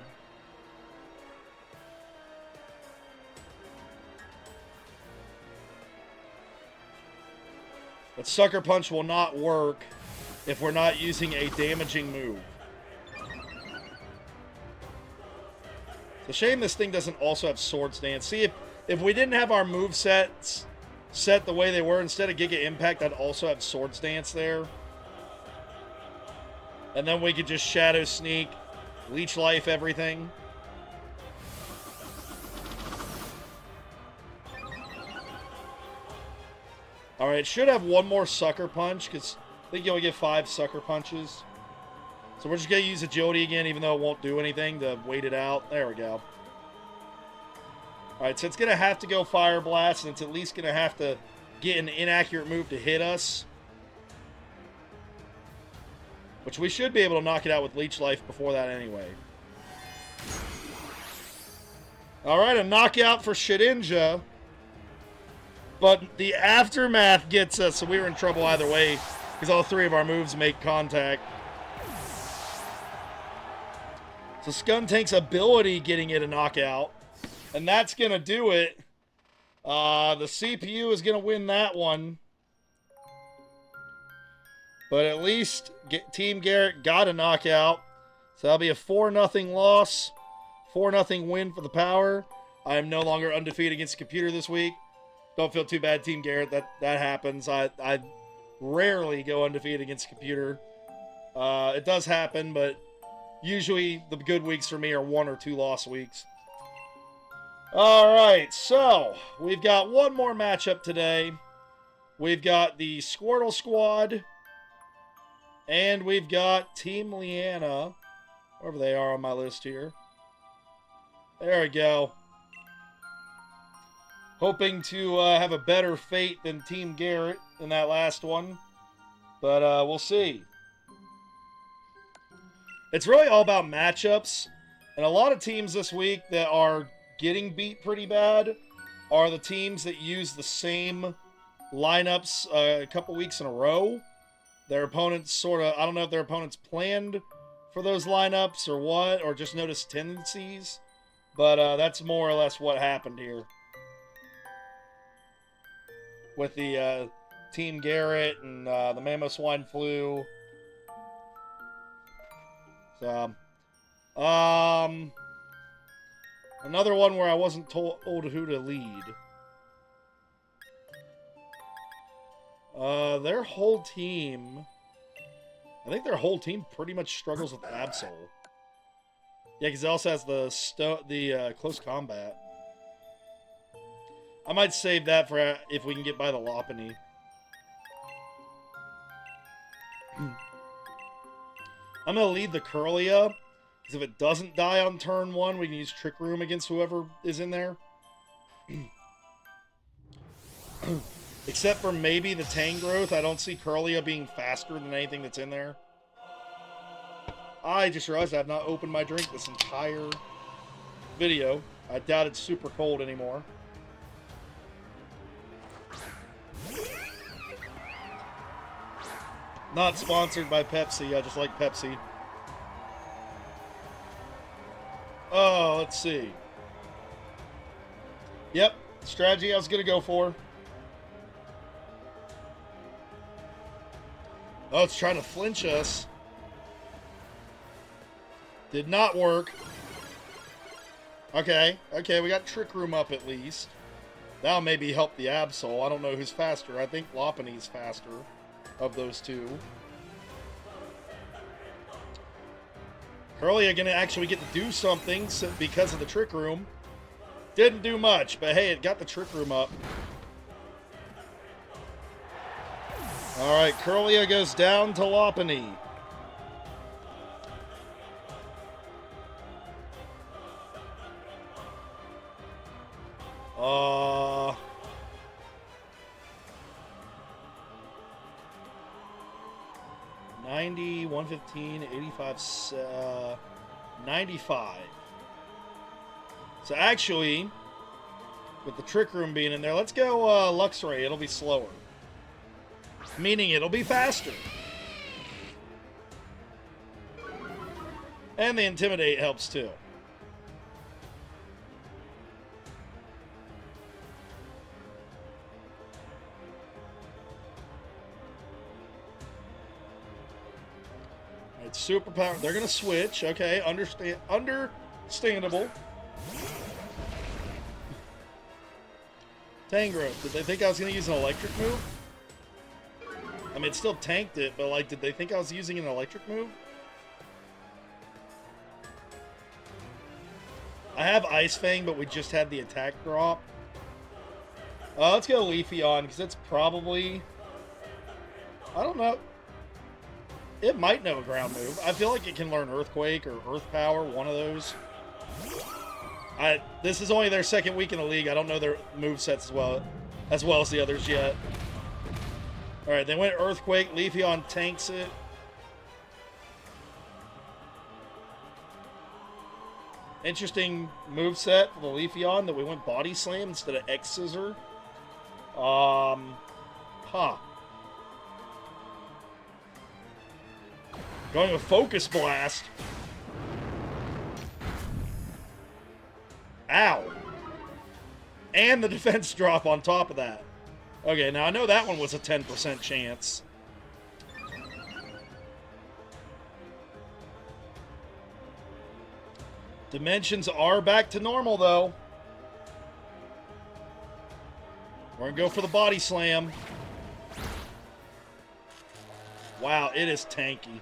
Speaker 1: But Sucker Punch will not work if we're not using a damaging move. It's a shame this thing doesn't also have Swords Dance. See, if we didn't have our movesets set the way they were, instead of Giga Impact, I'd also have Swords Dance there. And then we could just Shadow Sneak, Leech Life everything. Alright, it should have one more Sucker Punch, because I think you only get 5 Sucker Punches. So we're just going to use Agility again, even though it won't do anything, to wait it out. There we go. Alright, so it's going to have to go Fire Blast, and it's at least going to have to get an inaccurate move to hit us. Which we should be able to knock it out with Leech Life before that anyway. Alright, a knockout for Shedinja. But the Aftermath gets us, so we were in trouble either way, because all 3 of our moves make contact. So Skuntank's ability getting it a knockout. And that's going to do it The CPU is going to win that one. But at least Team Garrett got a knockout. So that'll be a 4-0 loss. 4-0 win for the Power. I am no longer undefeated against the computer this week. Don't feel too bad, Team Garrett. That happens. I rarely go undefeated against the computer. It does happen, but usually the good weeks for me are 1 or 2 loss weeks. Alright, so we've got one more matchup today. We've got the Squirtle Squad. And we've got Team Leanna. Wherever they are on my list here. There we go. Hoping to have a better fate than Team Garrett in that last one. But we'll see. It's really all about matchups. And a lot of teams this week that are getting beat pretty bad are the teams that use the same lineups a couple weeks in a row. Their opponents sort of, I don't know if their opponents planned for those lineups or what, or just noticed tendencies. But that's more or less what happened here. With the Team Garrett and the Mamoswine Flu. So, another one where I wasn't told who to lead. Their whole team... I think their whole team pretty much struggles with Absol. Yeah, because it also has the close combat. I might save that for if we can get by the Lopunny. I'm going to lead the Curlia, because if it doesn't die on turn 1, we can use Trick Room against whoever is in there. Except for maybe the Tangrowth, I don't see Curlia being faster than anything that's in there. I just realized I have not opened my drink this entire video. I doubt it's super cold anymore. Not sponsored by Pepsi, I just like Pepsi. Oh, let's see. Yep, strategy I was going to go for. Oh, it's trying to flinch us. Did not work. Okay, we got Trick Room up at least. That'll maybe help the Absol. I don't know who's faster. I think Lopunny's faster of those two. Curlia gonna actually get to do something because of the Trick Room. Didn't do much, but hey, it got the Trick Room up. Alright, Curlia goes down to Lopunny. Uh... 90, 115, 85, 95. So actually, with the Trick Room being in there, let's go Luxray. It'll be slower. Meaning it'll be faster. And the Intimidate helps too. It's superpower. They're going to switch. Okay, understandable. Tangrowth. Did they think I was going to use an electric move? I mean, it still tanked it, but, like, did they think I was using an electric move? I have Ice Fang, but we just had the attack drop. Let's go Leafeon, because it's probably... I don't know. It might know a ground move. I feel like it can learn Earthquake or Earth Power, one of those. This is only their second week in the league. I don't know their movesets as well as the others yet. Alright, they went Earthquake. Leafeon tanks it. Interesting moveset for the Leafeon that we went Body Slam instead of X Scissor. Going with Focus Blast. Ow. And the defense drop on top of that. Okay, now I know that one was a 10% chance. Dimensions are back to normal, though. We're going to go for the body slam. Wow, it is tanky.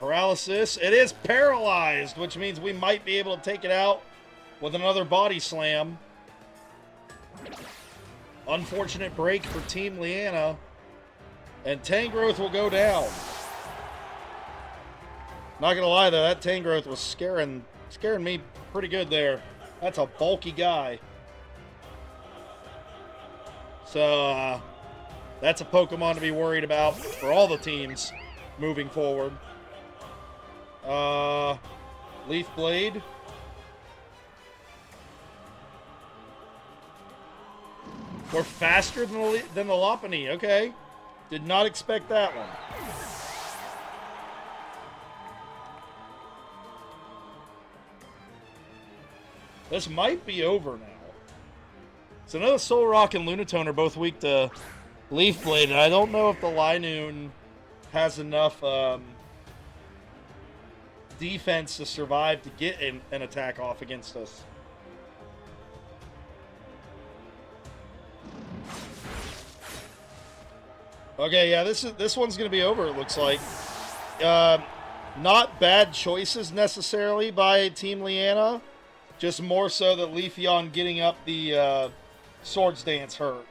Speaker 1: Paralysis. It is paralyzed, which means we might be able to take it out with another body slam. Unfortunate break for Team Leanna. And Tangrowth will go down. Not going to lie, though, that Tangrowth was scaring me pretty good there. That's a bulky guy. So, that's a Pokemon to be worried about for all the teams moving forward. Leaf Blade. We're faster than the Lopunny. Okay. Did not expect that one. This might be over now. So I know the Solrock and Lunatone are both weak to Leaf Blade, and I don't know if the Linoon has enough defense to survive to get an attack off against us. Okay, yeah, this one's going to be over, it looks like. Not bad choices necessarily by Team Leanna. Just more so that Leafeon getting up the Swords Dance hurt.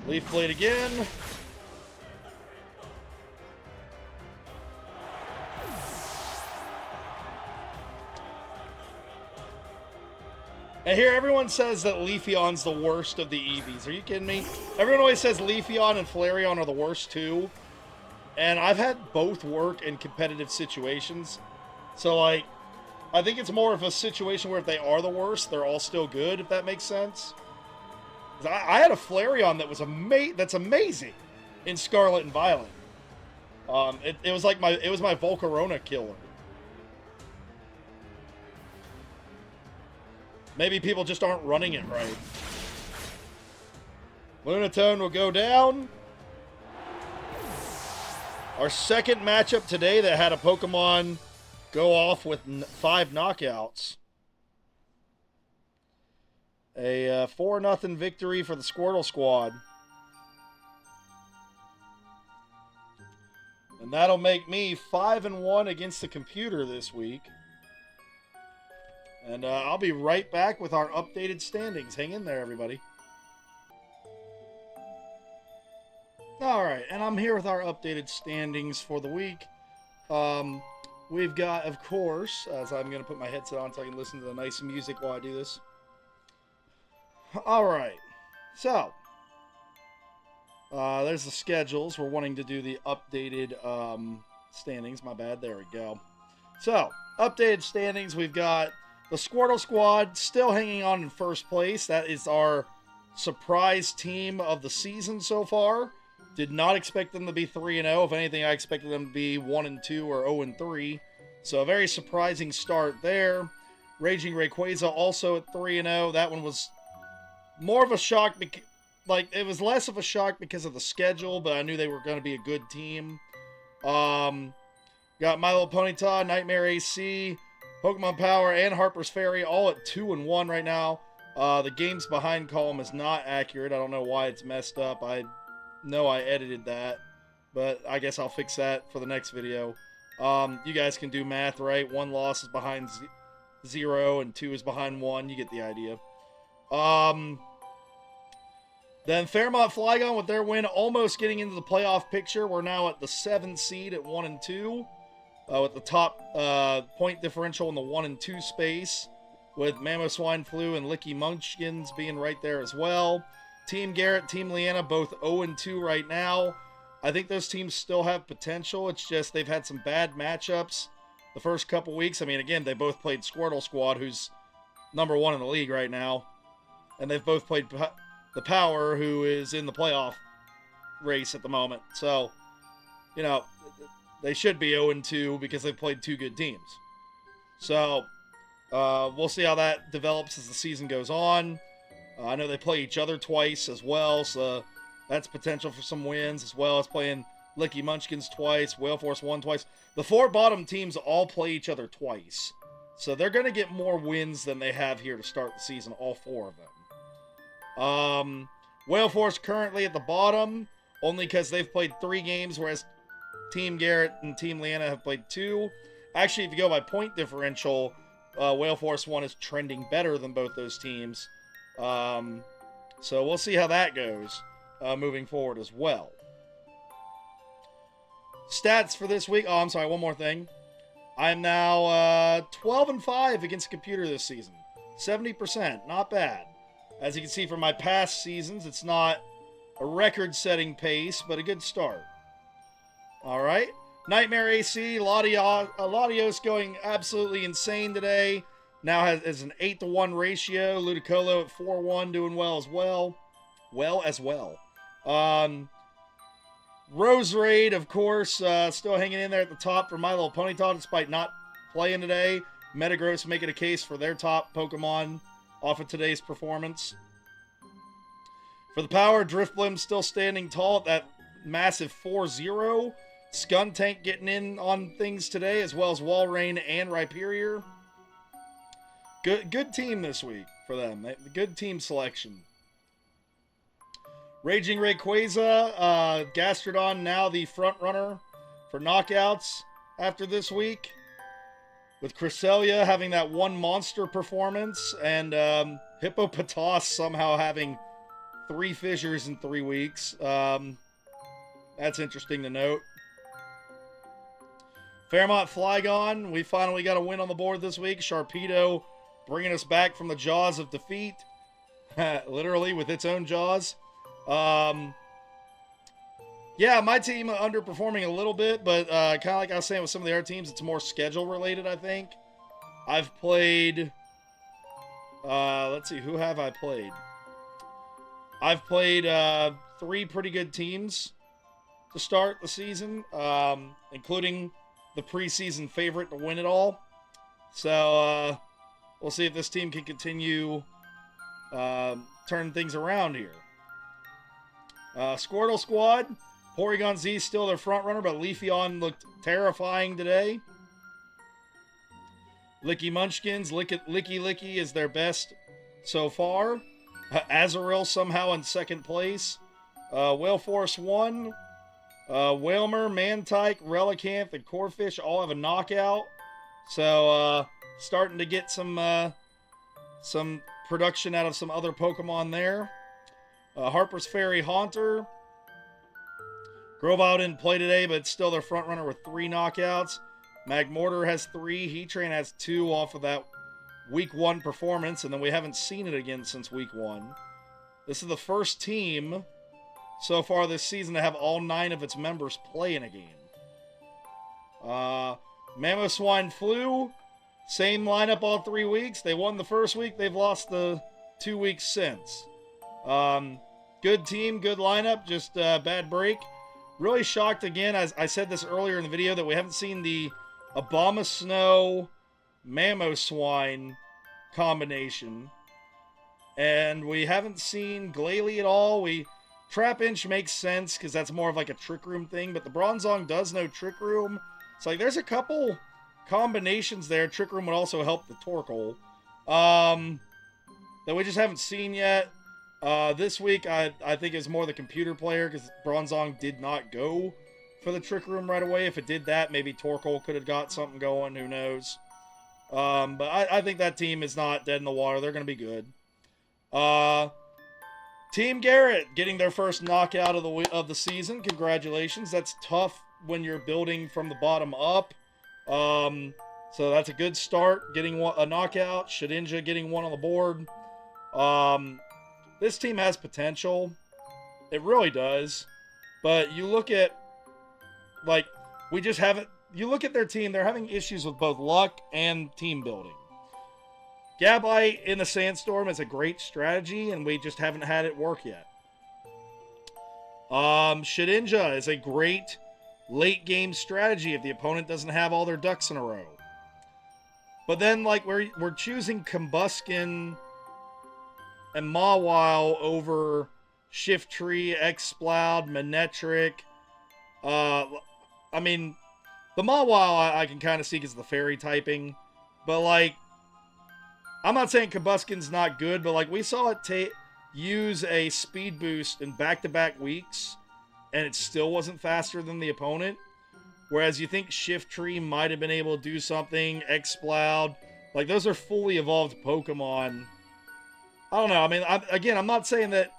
Speaker 1: Leaf Blade again. And here everyone says that Leafeon's the worst of the Eevees. Are you kidding me? Everyone always says Leafeon and Flareon are the worst too. And I've had both work in competitive situations. So, like, I think it's more of a situation where if they are the worst, they're all still good, if that makes sense. I had a Flareon that was that's amazing in Scarlet and Violet. It was like my Volcarona killer. Maybe people just aren't running it right. Lunatone will go down. Our second matchup today that had a Pokemon go off with 5 knockouts. A 4-0 victory for the Squirtle squad. And that'll make me 5-1 against the computer this week. And I'll be right back with our updated standings. Hang in there, everybody. Alright, and I'm here with our updated standings for the week. We've got, of course, as I'm going to put my headset on so I can listen to the nice music while I do this. Alright, so, there's the schedules. We're wanting to do the updated standings. My bad, there we go. So, updated standings, we've got the Squirtle squad still hanging on in first place. That is our surprise team of the season so far. Did not expect them to be 3-0. If anything, I expected them to be 1-2 or 0-3. So a very surprising start there. Raging Rayquaza also at 3-0. That one was more of a shock. It was less of a shock because of the schedule, but I knew they were going to be a good team. Got My Little Ponyta, Nightmare AC, Pokemon Power, and Harpers Ferry all at 2-1 right now. The games behind column is not accurate. I don't know why it's messed up. I know I edited that, but I guess I'll fix that for the next video. You guys can do math, right? 1 loss is behind 0 and 2 is behind 1. You get the idea. Then Fairmont Flygon with their win almost getting into the playoff picture. We're now at the 7th seed at 1-2. With the top point differential in the 1 and 2 space, with Mamoswine Flu and Licky Munchkins being right there as well. Team Garrett, Team Leanna, both 0-2 right now. I think those teams still have potential. It's just they've had some bad matchups the first couple weeks. I mean, again, they both played Squirtle squad, who's #1 in the league right now, and they've both played the Power, who is in the playoff race at the moment. So, you know, they should be 0-2 because they've played 2 good teams. So, we'll see how that develops as the season goes on. I know they play each other twice as well, so that's potential for some wins, as well as playing Licky Munchkins twice, Wailforce won twice. The 4 bottom teams all play each other twice. So they're going to get more wins than they have here to start the season, all 4 of them. Wailforce currently at the bottom, only because they've played 3 games, whereas Team Garrett and Team Leanna have played 2. Actually, if you go by point differential, Wailforce 1 is trending better than both those teams. So we'll see how that goes moving forward as well. Stats for this week. Oh, I'm sorry, one more thing. I'm now 12-5 against the computer this season. 70%, not bad. As you can see from my past seasons, it's not a record-setting pace, but a good start. All right. Nightmare AC, Latios going absolutely insane today. Now has an 8-to-1 ratio. Ludicolo at 4-1, doing well as well. Rose Raid, of course, still hanging in there at the top for My Little Ponyta, despite not playing today. Metagross making a case for their top Pokemon off of today's performance. For the Power, Drifblim still standing tall at that massive 4-0. Skuntank getting in on things today, as well as Walrein and Rhyperior. Good team this week for them. Good team selection. Raging Rayquaza, Gastrodon now the front runner for knockouts after this week. With Cresselia having that one monster performance, and Hippopotas somehow having 3 fissures in 3 weeks. That's interesting to note. Fairmont Flygon, we finally got a win on the board this week. Sharpedo bringing us back from the jaws of defeat. Literally with its own jaws. Yeah, my team underperforming a little bit, but kind of like I was saying with some of the other teams, it's more schedule related, I think. I've played, let's see, who have I played? I've played 3 pretty good teams to start the season, including the preseason favorite to win it all. So we'll see if this team can continue turning things around here. Squirtle squad, Porygon Z still their front runner, but Leafeon looked terrifying today. Licky Munchkins, Licky is their best so far. Azurill somehow in second place. Wailforce 1. Wailmer, Mantike, Relicanth, and Corphish all have a knockout. So starting to get some production out of some other Pokemon there. Harpers, Ferry, Haunter. Grovyle didn't play today, but still their front runner with 3 knockouts. Magmortar has 3. Heatran has 2 off of that Week 1 performance, and then we haven't seen it again since Week 1. This is the first team so far this season to have all 9 of its members play in a game. Mamoswine Flu, same lineup all 3 weeks. They won the first week. They've lost the 2 weeks since. Good team, good lineup, just bad break. Really shocked again, as I said this earlier in the video, that we haven't seen the Abomasnow Mamoswine combination. And we haven't seen Glalie at all. Trapinch makes sense because that's more of like a Trick Room thing, but the Bronzong does know Trick Room. It's like there's a couple combinations there. Trick Room would also help the Torkoal. That we just haven't seen yet. This week, I think it's more the computer player because Bronzong did not go for the Trick Room right away. If it did that, maybe Torkoal could have got something going. Who knows? But I think that team is not dead in the water. They're going to be good. Team Garrett getting their first knockout of the season. Congratulations. That's tough when you're building from the bottom up. So that's a good start. Getting a knockout. Shedinja getting 1 on the board. This team has potential. It really does. But you look at, like, we just haven't... You look at their team, they're having issues with both luck and team building. Gabite in the Sandstorm is a great strategy, and we just haven't had it work yet. Shedinja is a great late game strategy if the opponent doesn't have all their ducks in a row. But then, like, we're choosing Combuskin and Mawile over Shiftry, Exploud, Manectric. I mean, the Mawile I can kind of see because the fairy typing. But, like, I'm not saying Combuskin's not good, but, like, we saw it use a speed boost in back-to-back weeks, and it still wasn't faster than the opponent. Whereas you think Shiftry might have been able to do something, Exploud. Like, those are fully evolved Pokemon. I don't know. I mean, I'm not saying that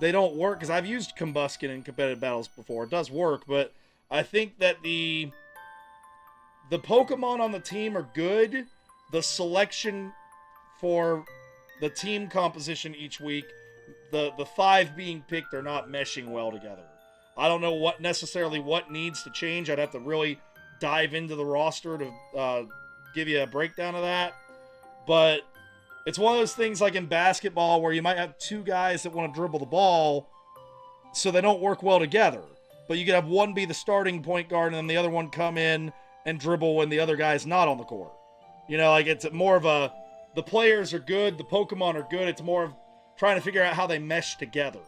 Speaker 1: they don't work, because I've used Combuskin in competitive battles before. It does work, but I think that the Pokemon on the team are good. The selection for the team composition each week, the 5 being picked, are not meshing well together. I don't know what needs to change. I'd have to really dive into the roster to give you a breakdown of that. But it's one of those things like in basketball where you might have 2 guys that want to dribble the ball, so they don't work well together. But you could have one be the starting point guard and then the other one come in and dribble when the other guy's not on the court. You know, like, it's more of the players are good, the Pokemon are good. It's more of trying to figure out how they mesh together.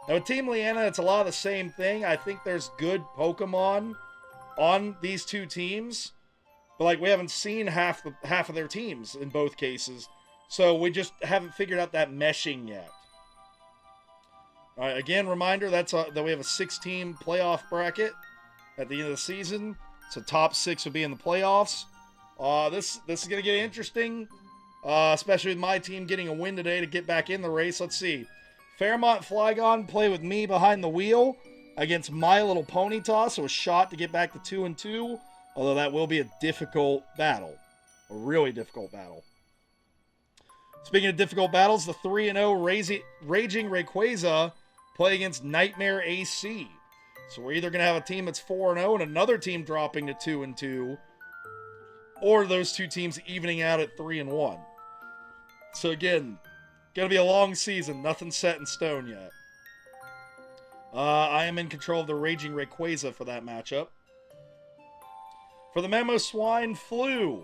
Speaker 1: Now, with Team Leanna, it's a lot of the same thing. I think there's good Pokemon on these 2 teams, but, like, we haven't seen half of their teams in both cases, so we just haven't figured out that meshing yet. All right, again, reminder that we have a 6-team playoff bracket at the end of the season, so top 6 will be in the playoffs. This is going to get interesting, especially with my team getting a win today to get back in the race. Let's see. Fairmont Flygon play with me behind the wheel against My Little Ponyta, so a shot to get back to 2-2, although that will be a difficult battle. A really difficult battle. Speaking of difficult battles, the 3-0 Raging Rayquaza play against Nightmare AC. So we're either going to have a team that's 4-0 and another team dropping to 2-2, or those 2 teams evening out at 3-1. So again, going to be a long season. Nothing set in stone yet. I am in control of the Raging Rayquaza for that matchup. For the Mamoswine Flu,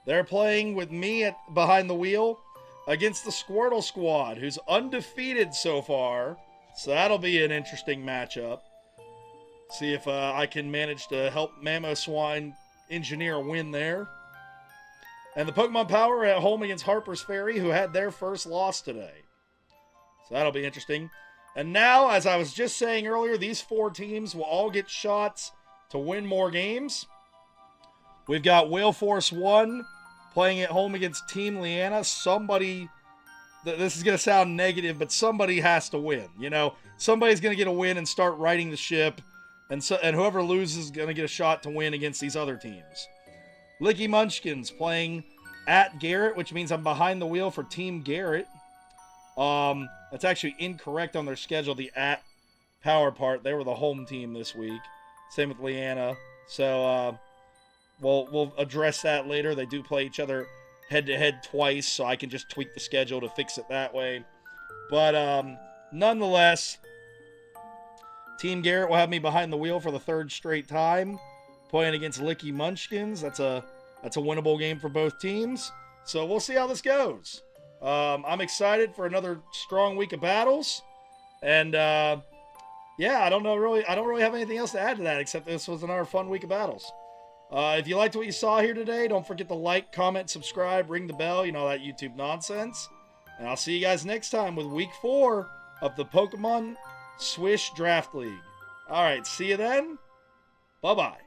Speaker 1: they're playing with me behind the wheel against the Squirtle squad, who's undefeated so far. So that'll be an interesting matchup. See if I can manage to help Mamoswine engineer a win there. And the Pokemon Power at home against Harpers Ferry, who had their first loss today. So that'll be interesting. And now, as I was just saying earlier, these 4 teams will all get shots to win more games. We've got Wailforce 1 playing at home against Team Leanna. Somebody, this is going to sound negative, but somebody has to win. You know, somebody's going to get a win and start righting the ship. And whoever loses is going to get a shot to win against these other teams. Licky Munchkins playing at Garrett, which means I'm behind the wheel for Team Garrett. That's actually incorrect on their schedule, the at power part. They were the home team this week. Same with Leanna. So we'll address that later. They do play each other head-to-head twice, so I can just tweak the schedule to fix it that way. But nonetheless, Team Garrett will have me behind the wheel for the 3rd straight time, playing against Licky Munchkins. That's a winnable game for both teams. So we'll see how this goes. I'm excited for another strong week of battles, and yeah, I don't really have anything else to add to that except this was another fun week of battles. If you liked what you saw here today, don't forget to like, comment, subscribe, ring the bell, you know, that YouTube nonsense. And I'll see you guys next time with week 4 of the Pokemon SWSH Draft League. All right, see you then. Bye-bye.